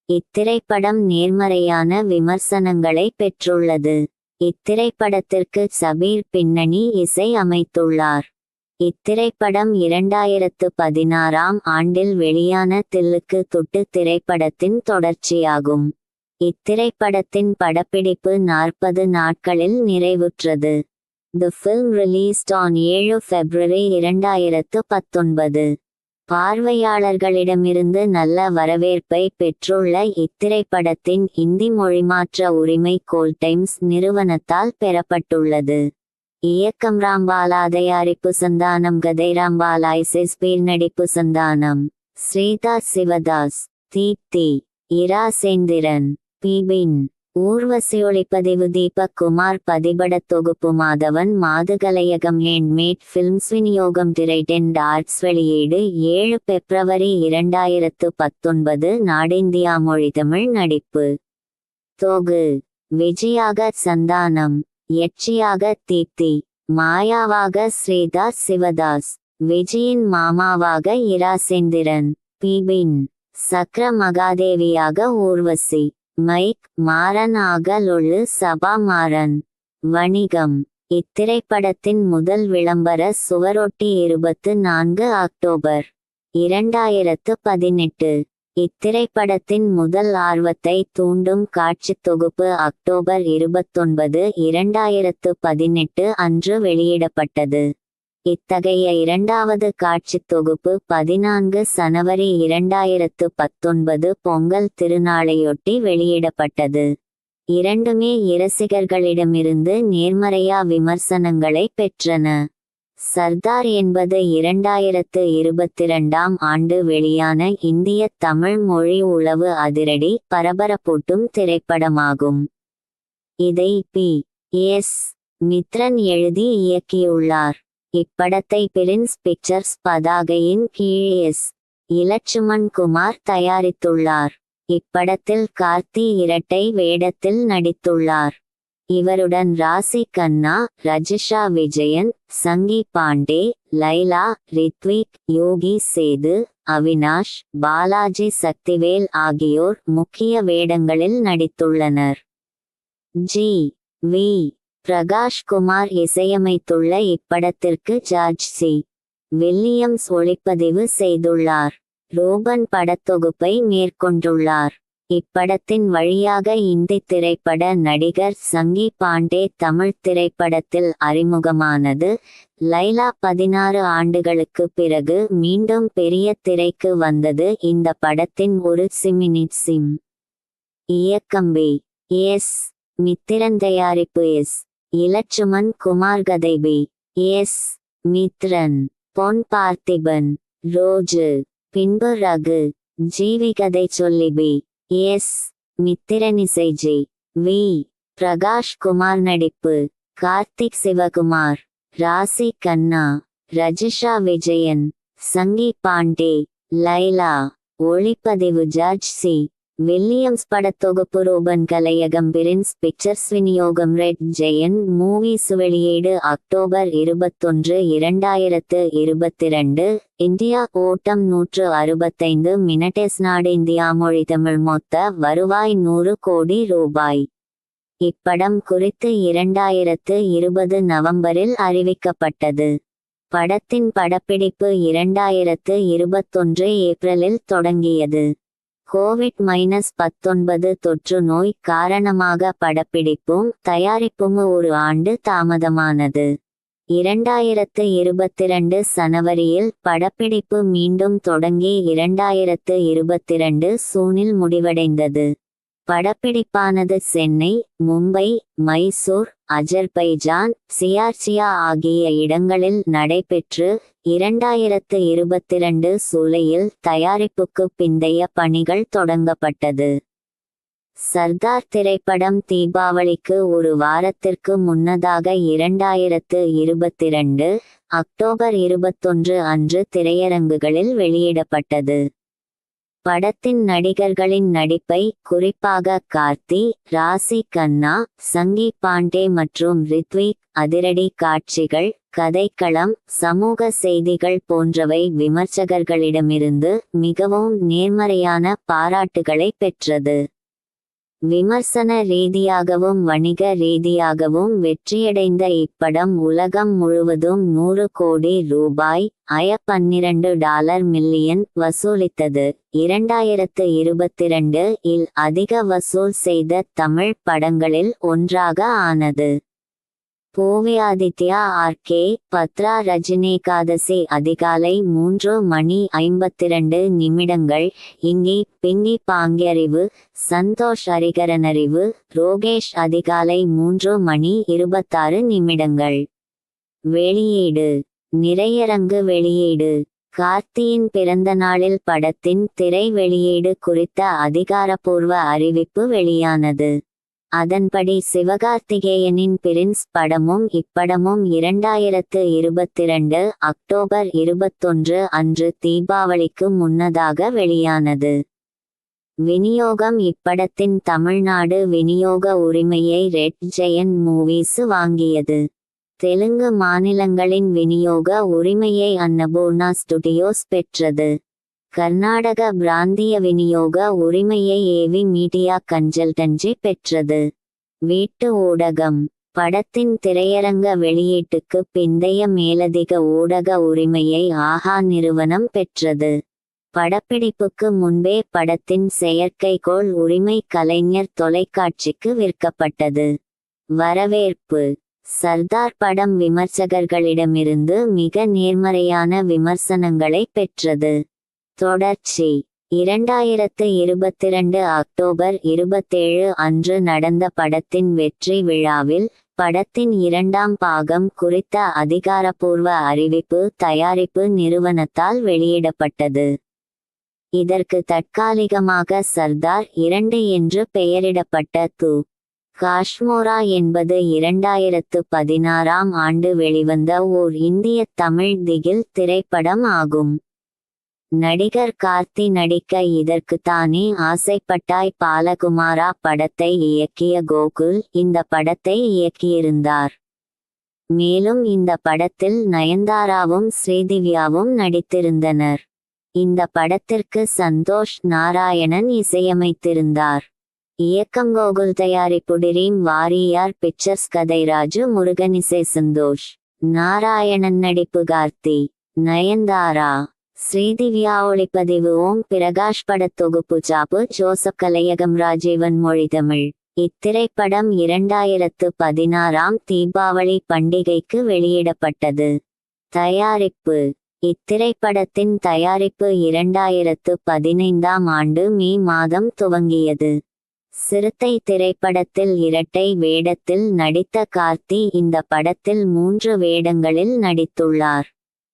இத்திரைப்படம் நேர்மறையான விமர்சனங்களை பெற்றுள்ளது. இத்திரைப்படத்திற்கு சபீர் பின்னணி இசை அமைத்துள்ளார். இத்திரைப்படம் 2016 ஆண்டில் வெளியான தில்லுக்கு தொட்டு திரைப்படத்தின் தொடர்ச்சியாகும். இத்திரைப்படத்தின் படப்பிடிப்பு 40 நாட்களில் நிறைவுற்றது. The film released on 7 February 2019. பார்வையாளர்களிடமிருந்து நல்ல வரவேற்பை பெற்றுள்ள இத்திரைப்படத்தின் இந்தி மொழிமாற்ற உரிமை கோல் டைம்ஸ் நிறுவனத்தால் பெறப்பட்டுள்ளது. இயக்கம் ராம்பாலா, தயாரிப்பு சந்தானம், கதை ராம்பாலா, இசைஸ்பீர், நடிப்பு சந்தானம், ஸ்ரீதாஸ் சிவதாஸ், தீப்தி, இராசேந்திரன், பிபின், ஊர்வசி, ஒளிப்பதிவு தீபக் குமார், பதிபடத் தொகுப்பு மாதவன், மாதுகலையகம், ஹேண்ட்மேட் ஃபில்ம்ஸ், விநியோகம் டிரைட் அண்ட் ஆர்ட்ஸ். வெளியீடு 7 February 2019. நாடிந்தியா மொழி. தமிழ் நடிப்பு. தொகு. விஜயாக சந்தானம், யட்சியாக தீப்தி, மாயாவாக ஸ்ரீதாஸ் சிவதாஸ், விஜயின் மாமாவாக இராசேந்திரன், பிபின், சக்ர மகாதேவியாக ஊர்வசி, மைக் மாறன் ஆக லொள்ளு சபா மாறன். வணிகம். இத்திரைப்படத்தின் முதல் விளம்பர சுவரொட்டி 24 அக்டோபர் 2018. இத்திரைப்படத்தின் முதல் ஆர்வத்தை தூண்டும் காட்சித் தொகுப்பு அக்டோபர் 29, 2018 அன்று வெளியிடப்பட்டது. இத்தகைய இரண்டாவது காட்சித் தொகுப்பு 14 சனவரி 2019 பொங்கல் திருநாளையொட்டி வெளியிடப்பட்டது. இரண்டுமே இரசிகர்களிடமிருந்து நேர்மறையா விமர்சனங்களை பெற்றன. சர்தார் என்பது 2022 ஆண்டு வெளியான இந்திய தமிழ் மொழி உளவு அதிரடி பரபரப்பூட்டும் திரைப்படமாகும். இதை பி. எஸ். மித்ரன் எழுதி இயக்கியுள்ளார். இப்படத்தை பிரின்ஸ் பிக்சர்ஸ் பதாகையின் கீழ் எஸ். இலட்சுமண் குமார் தயாரித்துள்ளார். இப்படத்தில் கார்த்தி இரட்டை வேடத்தில் நடித்துள்ளார். இவருடன் ராசி கண்ணா, ரஜிஷா விஜயன், சங்கி பாண்டே, லைலா, ரித்விக், யோகி சேது, அவினாஷ், பாலாஜி சக்திவேல் ஆகியோர் முக்கிய வேடங்களில் நடித்துள்ளனர். ஜி. வி. பிரகாஷ் குமார் இசையமைத்துள்ள இப்படத்திற்கு ஜார்ஜ் சி. வில்லியம்ஸ் ஒளிப்பதிவு செய்துள்ளார். ரோபன் படத்தொகுப்பை மேற்கொண்டுள்ளார். இப்படத்தின் வழியாக இந்தி திரைப்பட நடிகர் சங்கி பாண்டே தமிழ் திரைப்படத்தில் அறிமுகமானது. லைலா 16 ஆண்டுகளுக்கு பிறகு மீண்டும் பெரிய திரைக்கு வந்தது. இந்த படத்தின் ஒரு சிம். இயக்கம் பி. எஸ். மித்திரன், தயாரிப்பு எஸ். இலட்சுமன் குமார், கதை பி. எஸ். மித்ரன். பொன் பார்த்திபன், ரோஜு, பின்பு ரகு, ஜீவி, கதை சொல்லி பி. எஸ். மித்திரன், இசை ஜி. வி. பிரகாஷ் குமார், நடிப்பு கார்த்திக் சிவகுமார், ராசி கண்ணா, ரஜிஷா விஜயன், சங்கி பாண்டே, லைலா. ஒளிப்பதிவு ஜார்ஜ் சி. வில்லியம்ஸ். படத்தொகுப்பு ரோபன் கலையகம், பிரின்ஸ் பிக்சர்ஸ். விநியோகம் ரெட் ஜெயன் மூவிஸ். வெளியீடு அக்டோபர் 21, 2022. இந்தியா. ஓட்டம் 165 மினிட்ஸ். நாடு இந்தியா. மொழி தமிழ். மொத்த வருவாய் 100 கோடி ரூபாய். இப்படம் குறித்து 2020 நவம்பரில் அறிவிக்கப்பட்டது. படத்தின் படப்பிடிப்பு 2021 ஏப்ரலில் தொடங்கியது. கோவிட்-19 தொற்று நோய் காரணமாக படப்பிடிப்பும் தயாரிப்பும் ஒரு ஆண்டு தாமதமானது. 2022 சனவரியில் படப்பிடிப்பு மீண்டும் தொடங்கி 2022 சூனில் முடிவடைந்தது. படப்பிடிப்பானது சென்னை, மும்பை, மைசூர், அஜர்பைஜான், சியார்சியா ஆகிய இடங்களில் நடைபெற்று 2022 சூலையில் தயாரிப்புக்கு பிந்தைய பணிகள் தொடங்கப்பட்டது. சர்தார் திரைப்படம் தீபாவளிக்கு ஒரு வாரத்திற்கு முன்னதாக 2022 அக்டோபர் 21 அன்று திரையரங்குகளில் வெளியிடப்பட்டது. படத்தின் நடிகர்களின் நடிப்பை குறிப்பாக கார்த்தி, ராசி கண்ணா, சங்கி பாண்டே மற்றும் ரித்விக், அதிரடி காட்சிகள், கதைக்களம், சமூக செய்திகள் போன்றவை விமர்சகர்களிடமிருந்து மிகவும் நேர்மறையான பாராட்டுகளை பெற்றது. விமர்சன ரீதியாகவும் வணிக ரீதியாகவும் வெற்றியடைந்த இப்படம் உலகம் முழுவதும் 100 கோடி ரூபாய் $12 மில்லியன் வசூலித்தது. 2022 இல் அதிக வசூல் செய்த தமிழ் படங்களில் ஒன்றாக ஆனது. பூவியாதித்யா, ஆர்.கே. பத்ரா, ரஜினிகாதசி. அதிகாலை 3:52 இங்கி பிங்கி பாங்கியறிவு, சந்தோஷ் ஹரிகரனறிவு, ரோகேஷ். அதிகாலை 3:26 வெளியீடு. நிறையரங்கு வெளியீடு. கார்த்தியின் பிறந்த நாளில் படத்தின் திரை வெளியீடு குறித்த அதிகாரப்பூர்வ அறிவிப்பு வெளியானது. அதன்படி சிவகார்த்திகேயனின் பிரின்ஸ் படமும் இப்படமும் 2022 அக்டோபர் 21 அன்று தீபாவளிக்கு முன்னதாக வெளியானது. விநியோகம். இப்படத்தின் தமிழ்நாடு விநியோக உரிமையை ரெட் ஜெயன் மூவிஸ் வாங்கியது. தெலுங்கு மாநிலங்களின் விநியோக உரிமையை அன்னபூர்ணா ஸ்டுடியோஸ் பெற்றது. கர்நாடக பிராந்திய விநியோக உரிமையை ஏவி மீடியா கன்சல்டன்சி பெற்றது. வீட்டு ஊடகம். படத்தின் திரையரங்க வெளியீட்டுக்கு பிந்தைய மேலதிக ஊடக உரிமையை ஆஹா நிறுவனம் பெற்றது. படப்பிடிப்புக்கு முன்பே படத்தின் செயற்கைக்கோள் உரிமை கலைஞர் தொலைக்காட்சிக்கு விற்கப்பட்டது. வரவேற்பு. சர்தார் படம் விமர்சகர்களிடமிருந்து மிக நேர்மறையான விமர்சனங்களை பெற்றது. தொடர்ச்சி. 2022 அக்டோபர் 27 அன்று நடந்த படத்தின் வெற்றி விழாவில் படத்தின் 2ஆம் பாகம் குறித்த அதிகாரப்பூர்வ அறிவிப்பு தயாரிப்பு நிறுவனத்தால் வெளியிடப்பட்டது. இதற்கு தற்காலிகமாக சர்தார் 2 என்று பெயரிடப்பட்ட து. காஷ்மோரா என்பது 2016ஆம் ஆண்டு வெளிவந்த ஓர் இந்திய தமிழ் திகில் திரைப்படம் ஆகும். நடிகர் கார்த்தி நடிக்க இதற்கு தானே ஆசைப்பட்டாய் பாலகுமாரா படத்தை இயக்கிய கோகுல் இந்த படத்தை இயக்கியிருந்தார். மேலும் இந்த படத்தில் நயன்தாராவும் ஸ்ரீதிவ்யாவும் நடித்திருந்தனர். இந்த படத்திற்கு சந்தோஷ் நாராயணன் இசையமைத்திருந்தார். இயக்கம் கோகுல், தயாரிப்பு ட்ரீம் வாரியர் பிக்சர்ஸ், கதை ராஜு முருகன், இசை சந்தோஷ் நாராயணன், நடிப்பு கார்த்தி, நயன்தாரா, ஸ்ரீதிவ்யா, ஒளிப்பதிவு ஓம் பிரகாஷ், படத்தொகுப்பு சாப்பு ஜோசப், கலையகம் ராஜீவன், மொழி தமிழ். இத்திரைப்படம் 2016 தீபாவளி பண்டிகைக்கு வெளியிடப்பட்டது. தயாரிப்பு. இத்திரைப்படத்தின் தயாரிப்பு 2015 மே மாதம் துவங்கியது. சிறுத்தை திரைப்படத்தில் இரட்டை வேடத்தில் நடித்த கார்த்தி இந்த படத்தில் 3 வேடங்களில் நடித்துள்ளார்.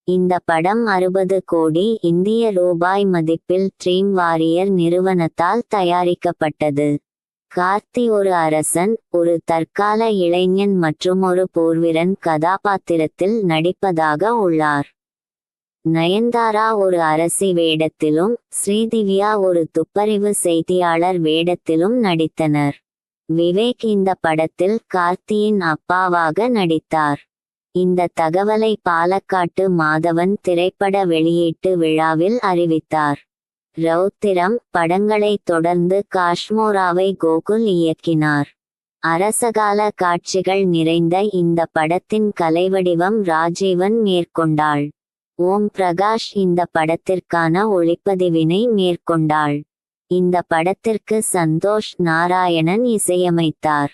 இந்த படம் 60 கோடி இந்திய ரூபாய் மதிப்பில் ட்ரீம் வாரியர் நிறுவனத்தால் தயாரிக்கப்பட்டது. கார்த்தி ஒரு அரசன், ஒரு தற்கால இளைஞன் மற்றும் ஒரு போர்வீரன் கதாபாத்திரத்தில் நடிப்பதாக உள்ளார். நயன்தாரா ஒரு அரசி வேடத்திலும், ஸ்ரீதிவ்யா ஒரு துப்பறிவு செய்தியாளர் வேடத்திலும் நடித்தனர். விவேக் இந்த படத்தில் கார்த்தியின் அப்பாவாக நடித்தார். இந்த தகவலை பாலக்காட்டு மாதவன் திரைப்பட வெளியீட்டு விழாவில் அறிவித்தார். ரௌத்திரம் படங்களை தொடர்ந்து காஷ்மோராவை கோகுல் இயக்கினார். அரசகால காட்சிகள் நிறைந்த இந்த படத்தின் கலைவடிவம் ராஜீவன் மேற்கொண்டாள். ஓம் பிரகாஷ் இந்த படத்திற்கான ஒளிப்பதிவினை மேற்கொண்டாள். இந்த படத்திற்கு சந்தோஷ் நாராயணன் இசையமைத்தார்.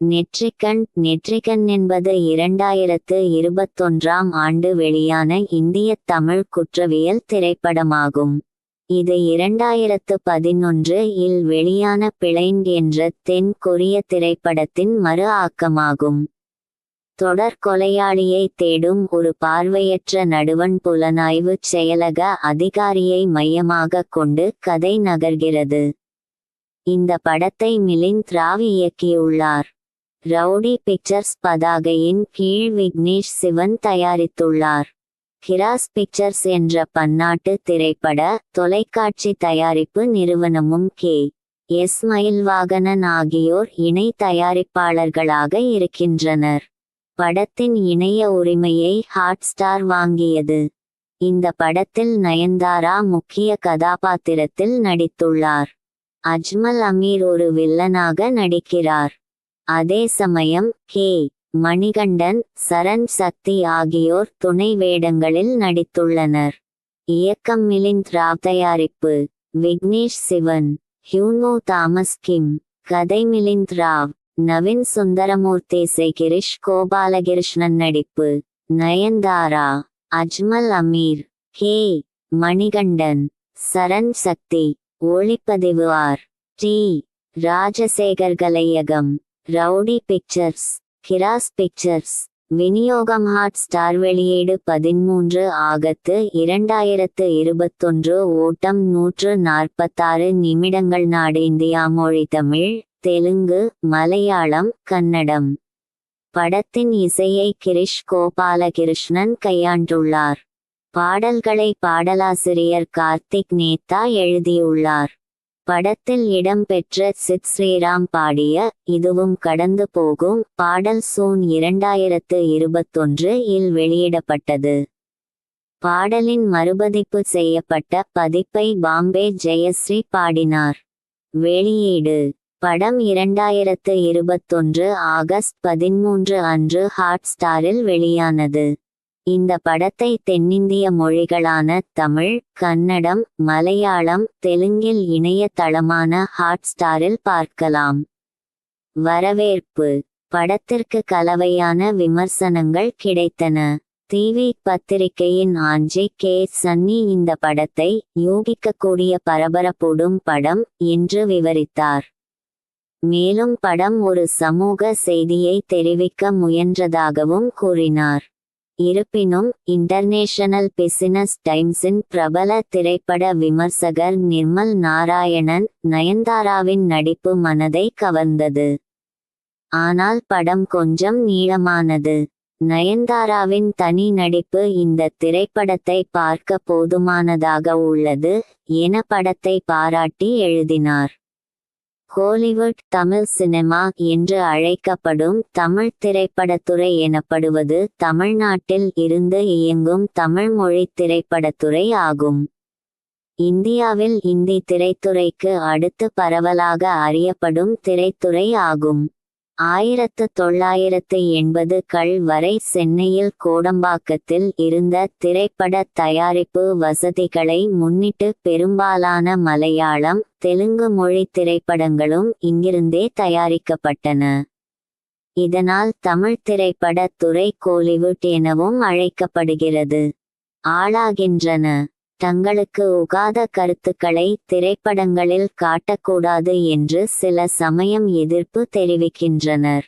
நெற்றிக்கண் என்பது 2021 வெளியான இந்திய தமிழ் குற்றவியல் திரைப்படமாகும். இது 2011 இல் வெளியான பிளைண்ட் என்ற தென் கொரிய திரைப்படத்தின் மறு ஆக்கமாகும். தொடர் கொலையாளியை தேடும் ஒரு பார்வையற்ற நடுவண் புலனாய்வு செயலக அதிகாரியை மையமாக கொண்டு கதை நகர்கிறது. இந்த படத்தை மிலிந்த் ராவ் இயக்கியுள்ளார். ரவுடி பிக்சர்ஸ் பதாகையின் கீழ் விக்னேஷ் சிவன் தயாரித்துள்ளார். கிராஸ் பிக்சர்ஸ் என்ற பன்னாட்டு திரைப்பட தொலைக்காட்சி தயாரிப்பு நிறுவனமும் கே.எஸ். மயில்வாகனன் ஆகியோர் இணை தயாரிப்பாளர்களாக இருக்கின்றனர். படத்தின் இணைய உரிமையை ஹாட்ஸ்டார் வாங்கியது. இந்த படத்தில் நயன்தாரா முக்கிய கதாபாத்திரத்தில் நடித்துள்ளார். அஜ்மல் அமீர் ஒரு வில்லனாக நடிக்கிறார். அதே சமயம் கே. மணிகண்டன், சரண் சக்தி ஆகியோர் துணை வேடங்களில் நடித்துள்ளனர். இயக்கம் மிலிந்த் ராவ், தயாரிப்பு Vignesh Shivan, Hyunwoo Thomas Kim, கதை மிலிந்த் ராவ், நவீன் சுந்தரமூர்த்தி, இசை கிரிஷ் கோபாலகிருஷ்ணன், நடிப்பு நயன்தாரா, அஜ்மல் அமீர், கே. மணிகண்டன், சரண் சக்தி, ஒளிப்பதிவு ஆர்.டி. ராஜசேகர், கலையகம் ரவுடி பிக்சர்ஸ், கிராஸ் பிக்சர்ஸ். விநியோகம் ஹாட் ஸ்டார். வெளியீடு 13 ஆகஸ்ட் 2021. ஓட்டம் 146 நிமிடங்கள். நாடு இந்தியா. மொழி தமிழ், தெலுங்கு, மலையாளம், கன்னடம். படத்தின் இசையை கிரிஷ் கோபாலகிருஷ்ணன் கையாண்டுள்ளார். பாடல்களை பாடலாசிரியர் கார்த்திக் நேத்தா எழுதியுள்ளார். படத்தில் இடம்பெற்ற சித் ஸ்ரீராம் பாடிய இதுவும் கடந்து போகும் பாடல் சூன் 2021 இல் வெளியிடப்பட்டது. பாடலின் மறுபதிப்பு செய்யப்பட்ட பதிப்பை பாம்பே ஜெயஸ்ரீ பாடினார். வெளியீடு. படம் 2021 ஆகஸ்ட் 13 அன்று ஹாட் ஸ்டாரில் வெளியானது. இந்த படத்தை தென்னிந்திய மொழிகளான தமிழ், கன்னடம், மலையாளம், தெலுங்கில் இணைய தளமான ஹாட் ஸ்டாரில் பார்க்கலாம். வரவேற்பு. படத்திற்கு கலவையான விமர்சனங்கள் கிடைத்தன. டிவி பத்திரிகையின் ஆஞ்சி கே. சன்னி இந்த படத்தை யூகிக்கக்கூடிய பரபரப்போடும் படம் என்று விவரித்தார். மேலும் படம் ஒரு சமூக செய்தியை தெரிவிக்க முயன்றதாகவும் கூறினார். இருப்பினும் இன்டர்நேஷனல் பிசினஸ் டைம்ஸின் பிரபல திரைப்பட விமர்சகர் நிர்மல் நாராயணன், நயன்தாராவின் நடிப்பு மனதை கவர்ந்தது. ஆனால் படம் கொஞ்சம் நீளமானது. நயன்தாராவின் தனி நடிப்பு இந்த திரைப்படத்தை பார்க்க போதுமானதாக உள்ளது என படத்தை பாராட்டி எழுதினார். ஹாலிவுட் தமிழ் சினிமா என்று அழைக்கப்படும் தமிழ் திரைப்படத்துறை எனப்படுவது தமிழ்நாட்டில் இருந்து இயங்கும் தமிழ் மொழி திரைப்படத்துறை ஆகும். இந்தியாவில் இந்தி திரைத்துறைக்கு அடுத்து பரவலாக அறியப்படும் திரைத்துறை ஆகும். 1980கள் வரை சென்னையில் கோடம்பாக்கத்தில் இருந்த திரைப்பட தயாரிப்பு வசதிகளை முன்னிட்டு பெரும்பாலான மலையாளம், தெலுங்கு மொழி திரைப்படங்களும் இங்கிருந்தே தயாரிக்கப்பட்டன. இதனால் தமிழ் திரைப்பட துறை கோலிவுட் எனவும் அழைக்கப்படுகிறது. ஆளாகின்றன. தங்களுக்கு உகாத கருத்துக்களை திரைப்படங்களில் காட்டக்கூடாது என்று சில சமயம் எதிர்ப்பு தெரிவிக்கின்றனர்.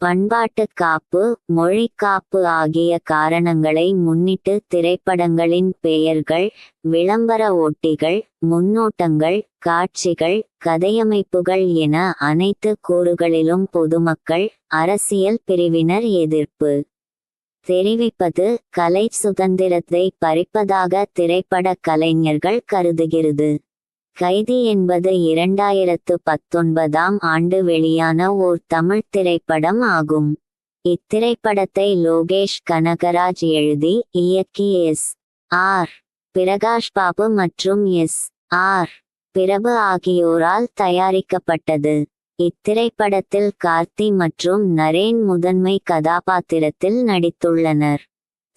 பண்பாட்டு காப்பு, மொழி காப்பு ஆகிய காரணங்களை முன்னிட்டு திரைப்படங்களின் பெயர்கள், விளம்பர ஓட்டிகள், முன்னோட்டங்கள், காட்சிகள், கதையமைப்புகள் என அனைத்து கூறுகளிலும் பொதுமக்கள், அரசியல் பிரிவினர் எதிர்ப்பு தெரிவிப்பது கலை சுதந்திரத்தை பறிப்பதாக திரைப்பட கலைஞர்கள் கருதுகிறது. கைதி என்பது 2019ஆம் ஆண்டு வெளியான ஓர் தமிழ் திரைப்படம் ஆகும். இத்திரைப்படத்தை லோகேஷ் கனகராஜ் எழுதி, இயக்கி எஸ்.ஆர். பிரகாஷ் பாபு மற்றும் எஸ்.ஆர். பிரபு ஆகியோரால் தயாரிக்கப்பட்டது. இத்திரைப்படத்தில் கார்த்தி மற்றும் நரேன் முதன்மை கதாபாத்திரத்தில் நடித்துள்ளனர்.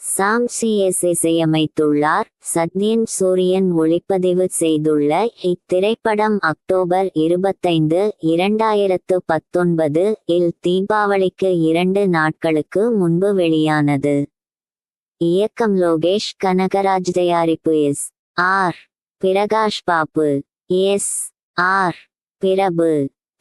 சாம் சி.எஸ். இசையமைத்துள்ளார். சத்யன் சூரியன் ஒளிப்பதிவு செய்துள்ள இத்திரைப்படம் அக்டோபர் 25, 2019 இல் தீபாவளிக்கு 2 நாட்களுக்கு முன்பு வெளியானது. இயக்கம் லோகேஷ் கனகராஜ், தயாரிப்பு எஸ்.ஆர். பிரகாஷ் பாபு, எஸ்.ஆர். பிரபு.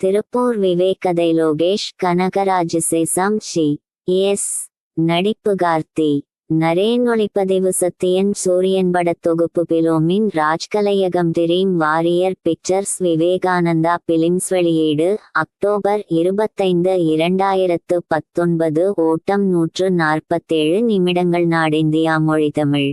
திருப்பூர் விவேக், கதை லோகேஷ் கனகராஜ், சாம் சி.எஸ். நடிப்பு கார்த்தி, நரேன், ஒளிப்பதிவு சத்யன் சூரியன், படத்தொகுப்பு பிலோமின் ராஜ்கலையகம், Dream Warrior Pictures, Vivekananda Films. வெளியீடு அக்டோபர் 25, 2019. ஓட்டம் 147 நிமிடங்கள். நாடிந்தியா மொழி தமிழ்.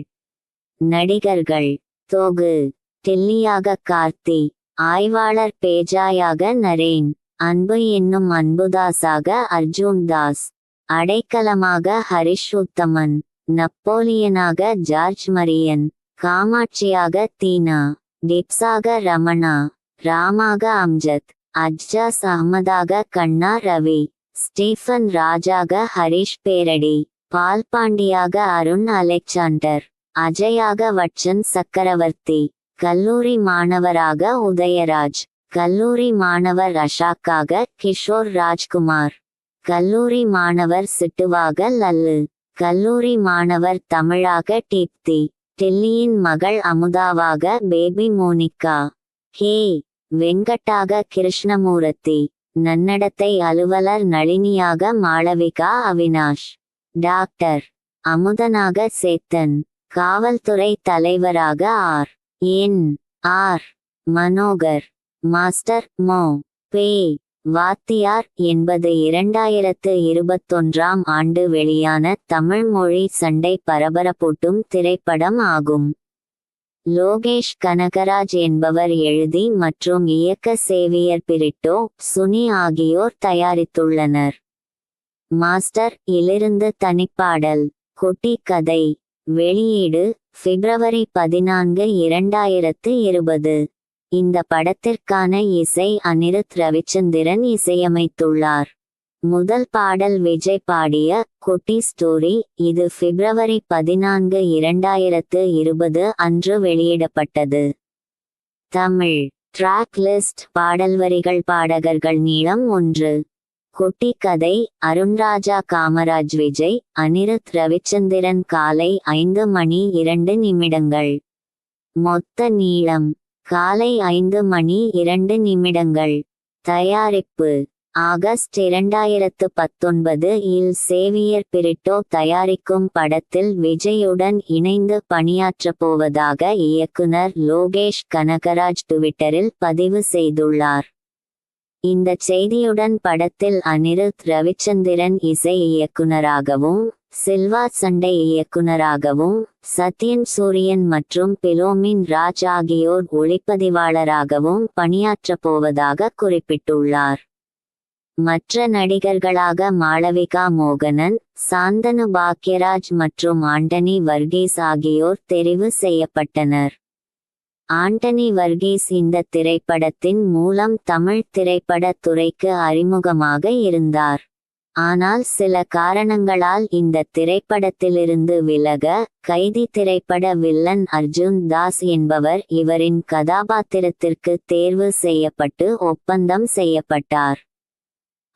நடிகர்கள்: தொகு டில்லியாக கார்த்தி, ஆய்வாளர் பேஜாயாக நரேன், அன்பு என்னும் அன்புதாஸாக அர்ஜுன் தாஸ், அடைக்கலமாக ஹரிஷ் உத்தமன், நப்போலியனாக ஜார்ஜ் மரியன், காமாட்சியாக தீனா, டிப்ஸாக ரமணா, ராமாக அம்ஜத், அஜ்ஜாஸ் அஹ்மதாக கண்ணா ரவி, ஸ்டீஃபன் ராஜாக ஹரிஷ் பேரடி, பால்பாண்டியாக அருண் அலெக்சாண்டர், அஜயாக வட்சன் சக்கரவர்த்தி, கல்லூரி மாணவராக உதயராஜ், கல்லூரி மாணவர் அஷாக்காக கிஷோர் ராஜ்குமார், கல்லூரி மாணவர் சிட்டுவாக லல்லு, கல்லூரி மாணவர் தமிழாக டீப்தி, டில்லியின் மகள் அமுதாவாக பேபி மோனிகா, ஹே வெங்கட்டாக கிருஷ்ணமூர்த்தி, நன்னடத்தை அலுவலர் நளினியாக மாளவிகா அவினாஷ், டாக்டர் அமுதனாக சேத்தன், காவல்துறை தலைவராக ஆர். மனோகர், மாஸ்டர் மோ. பே. வாத்தியார் என்பது 2021ஆம் ஆண்டு வெளியான தமிழ் மொழி சண்டை பரபரப்பூட்டும் திரைப்படம் ஆகும். லோகேஷ் கனகராஜ் என்பவர் எழுதி மற்றும் இயக்க சேவியர் பிரிட்டோ, சுனி ஆகியோர் தயாரித்துள்ளனர். மாஸ்டர் இலிருந்து தனிப்பாடல். குட்டி கதை. வெளியீடு பிப்ரவரி 14, 2020. இந்த படத்திற்கான இசை அனிருத் ரவிச்சந்திரன் இசையமைத்துள்ளார். முதல் பாடல் விஜய் பாடிய குட்டி ஸ்டோரி. இது பிப்ரவரி 14, 2020 அன்று வெளியிடப்பட்டது. Tamil track list. பாடல் வரிகள், பாடகர்கள், நீளம் 1. குட்டி கதை அருண்ராஜா காமராஜ் விஜய், அனிருத் ரவிச்சந்திரன். காலை 5 மணி 2 நிமிடங்கள். மொத்த நீளம் காலை 5 மணி 2 நிமிடங்கள். தயாரிப்பு ஆகஸ்ட் 2019 இல் சேவியர் பிரிட்டோ தயாரிக்கும் படத்தில் விஜயுடன் இணைந்து பணியாற்றப் போவதாக இயக்குனர் லோகேஷ் கனகராஜ் ட்விட்டரில் பதிவு செய்துள்ளார். இந்த செய்தியுடன் படத்தில் அனிருத் ரவிச்சந்திரன் இசை இயக்குனராகவும், சில்வா சண்டை இயக்குனராகவும், சத்யன் சூரியன் மற்றும் பிலோமின் ராஜ் ஆகியோர் ஒளிப்பதிவாளராகவும் பணியாற்றப் போவதாக குறிப்பிட்டுள்ளார். மற்ற நடிகர்களாக மாளவிகா மோகனன், சாந்தனு பாக்யராஜ் மற்றும் ஆண்டனி வர்கீஸ் ஆகியோர் தெரிவு செய்யப்பட்டனர். ஆண்டனி வர்கீஸ் இந்த திரைப்படத்தின் மூலம் தமிழ் திரைப்படத் துறைக்கு அறிமுகமாக இருந்தார். ஆனால் சில காரணங்களால் இந்த திரைப்படத்திலிருந்து விலக, கைதி திரைப்பட வில்லன் அர்ஜுன் தாஸ் என்பவர் இவரின் கதாபாத்திரத்திற்கு தேர்வு செய்யப்பட்டு ஒப்பந்தம் செய்யப்பட்டார்.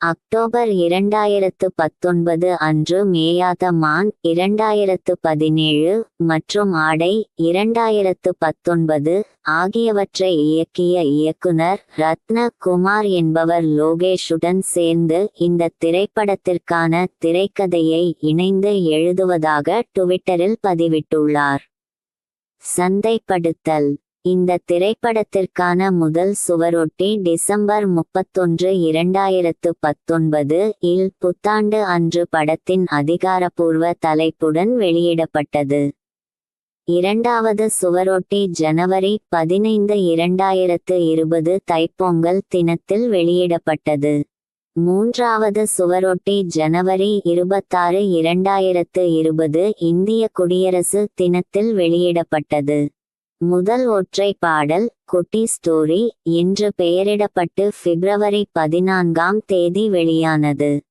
அக்டோபர் 2019 அன்று மேயாத மான் 2017 மற்றும் ஆடை 2019 ஆகியவற்றை இயக்கிய இயக்குனர் ரத்ன குமார் என்பவர் லோகேஷுடன் சேர்ந்து இந்த திரைப்படத்திற்கான திரைக்கதையை இணைந்து எழுதுவதாக ட்விட்டரில் பதிவிட்டுள்ளார். சந்தைப்படுத்தல். இந்த திரைப்படத்திற்கான முதல் சுவரொட்டி டிசம்பர் 31, 2019 இல் புத்தாண்டு அன்று படத்தின் அதிகாரப்பூர்வ தலைப்புடன் வெளியிடப்பட்டது. இரண்டாவது சுவரொட்டி ஜனவரி 15, 2020 தைப்பொங்கல் தினத்தில் வெளியிடப்பட்டது. மூன்றாவது சுவரொட்டி ஜனவரி 26, 2020 இந்திய குடியரசு தினத்தில் வெளியிடப்பட்டது. முதல் ஒற்றை பாடல் குட்டி ஸ்டோரி என்று பெயரிடப்பட்டு பிப்ரவரி 14 வெளியானது.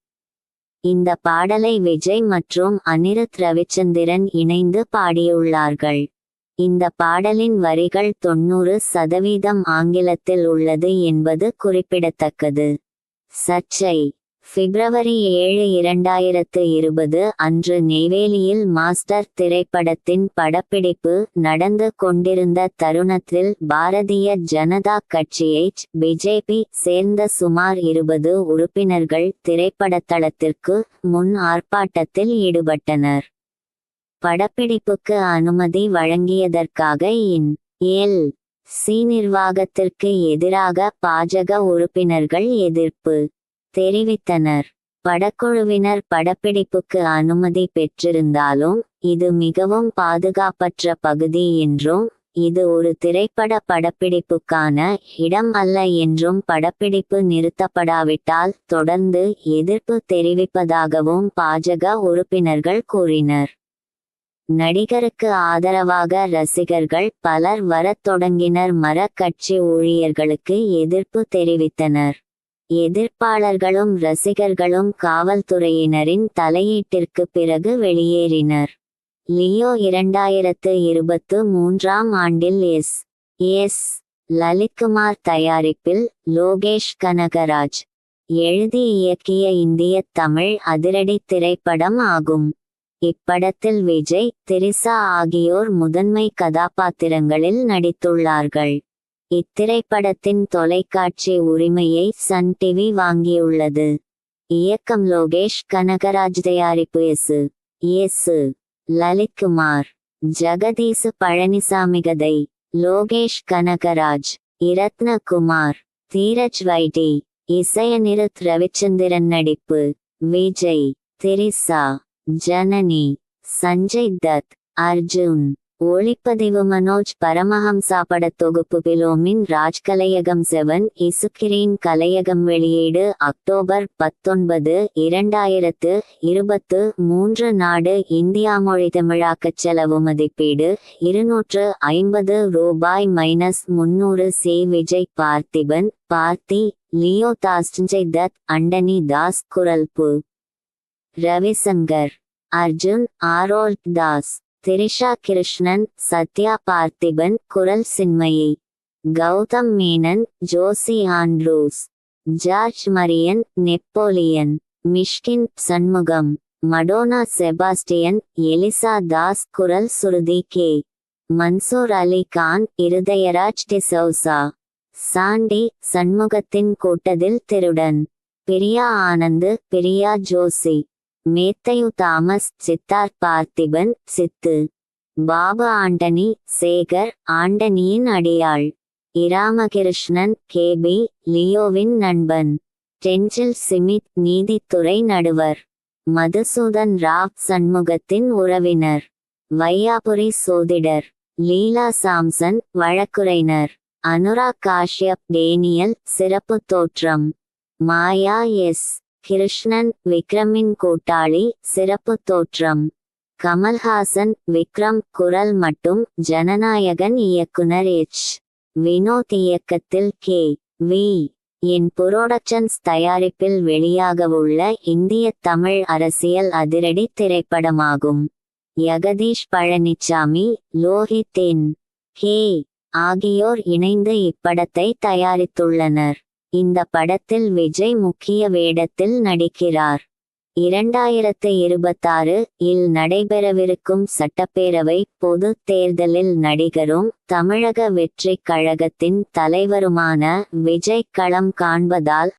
இந்த பாடலை விஜய் மற்றும் அனிருத் ரவிச்சந்திரன் இணைந்து பாடியுள்ளார்கள். இந்த பாடலின் வரிகள் 90% ஆங்கிலத்தில் உள்ளது என்பது குறிப்பிடத்தக்கது. சர்ச்சை. பிப்ரவரி 7, 2020 அன்று நெய்வேலியில் மாஸ்டர் திரைப்படத்தின் படப்பிடிப்பு நடந்து கொண்டிருந்த தருணத்தில் பாரதிய ஜனதா கட்சியைச் பிஜேபி சேர்ந்த சுமார் 20 உறுப்பினர்கள் திரைப்படத்தளத்திற்கு முன் ஆர்ப்பாட்டத்தில் ஈடுபட்டனர். படப்பிடிப்புக்கு அனுமதி வழங்கியதற்காக எல். சி. நிர்வாகத்திற்கு எதிராக பாஜக உறுப்பினர்கள் எதிர்ப்பு தெரிவித்தனர். படக்குழுவினர் படப்பிடிப்புக்கு அனுமதி பெற்றிருந்தாலும் இது மிகவும் பாதுகாப்பற்ற பகுதி என்றும் இது ஒரு திரைப்பட படப்பிடிப்புக்கான இடம் அல்ல என்றும் படப்பிடிப்பு நிறுத்தப்படாவிட்டால் தொடர்ந்து எதிர்ப்பு தெரிவிப்பதாகவும் பாஜக உறுப்பினர்கள் கூறினர். நடிகருக்கு ஆதரவாக ரசிகர்கள் பலர் வரத் தொடங்கினர். கட்சி ஊழியர்களுக்கு எதிர்ப்பு தெரிவித்தனர். எதிர்ப்பாளர்களும் ரசிகர்களும் காவல்துறையினரின் தலையீட்டிற்கு பிறகு வெளியேறினர். லியோ 2023 ஆண்டில் எஸ். லலித்குமார் தயாரிப்பில் லோகேஷ் கனகராஜ் எழுதி இயக்கிய இந்திய தமிழ் அதிரடி திரைப்படம் ஆகும். இப்படத்தில் விஜய், திரிசா ஆகியோர் முதன்மை கதாபாத்திரங்களில் நடித்துள்ளார்கள். இத்திரைப்படத்தின் தொலைக்காட்சி உரிமையை சன் டிவி வாங்கியுள்ளது. இயக்கம் லோகேஷ் கனகராஜ். தயாரிப்பு எஸ். லலித்குமார், ஜெகதீசு பழனிசாமி. கதை லோகேஷ் கனகராஜ், இரத்ன குமார், தீரஜ் வைடி. இசை அனிருத் ரவிச்சந்திரன். நடிப்பு விஜய், திரிசா, ஜனனி, சஞ்சய் தத், அர்ஜுன். ஒளிப்பதிவு மனோஜ் பரமஹம்சா. படத்தொகுப்பு பிலோமின் ராஜ். கலையகம் 7 இசுக்கிரீன் கலையகம். வெளியீடு அக்டோபர் 19, 2023. நாடு இந்தியா. மொழி தமிழாக்கச் செலவு மதிப்பீடு ₹250 -300 சி. விஜய், பார்த்திபன், பார்த்தி, லியோ தாஸ், சஞ்சய் தத், அண்டனி தாஸ். குரல்பு ரவிசங்கர், அர்ஜுன், ஆரோல்ட் தாஸ், திரிஷா கிருஷ்ணன், சத்யா பார்த்திபன். குரல் Chinmayi, Gautham Menon, Josy Andrews, George Maryan, Napoleon, Mysskin, Shanmugam, Madonna Sebastian, Elisa Das. குரல் சுருதி கே. மன்சூர் அலி கான், இருதயராஜ் டிசௌசா, சாண்டி, சண்முகத்தின் கூட்டத்தில் திருடன், Priya Anand, Priya Josy, Mathew Thomas, Siddharth Parthiban, Sidhu, Babu Antony, Sekhar, ஆண்டனியின் அடியாள், இராமகிருஷ்ணன், கேபி, லியோவின் நண்பன், டென்சில் சிமித், நீதித்துறை நடுவர், மதுசூதன் ராவ், சண்முகத்தின் உறவினர், வையாபுரி சோதிடர், லீலா சாம்சன், வழக்குரைஞர், அனுராக் காஷ்யப், டேனியல். சிறப்பு தோற்றம் மாயா எஸ். கிருஷ்ணன், விக்ரமின் கூட்டாளி. சிறப்பு தோற்றம் கமல்ஹாசன், விக்ரம் குரல் மட்டும். ஜனநாயகன் இயக்குனர் வினோத் இயக்கத்தில் வி. என் புரோடக்ஷன்ஸ் தயாரிப்பில் வெளியாகவுள்ள இந்திய தமிழ் அரசியல் அதிரடி திரைப்படமாகும். யகதீஷ் பழனிச்சாமி, லோஹித் என். ஆகியோர் இணைந்து இப்படத்தை தயாரித்துள்ளனர். இந்த படத்தில் விஜய் முக்கிய வேடத்தில் நடிக்கிறார். 2026 இல் நடைபெறவிருக்கும் சட்டப்பேரவை பொது தேர்தலில் நடிகரும் தமிழக வெற்றிக் கழகத்தின் தலைவருமான விஜய் களம் காண்பதால்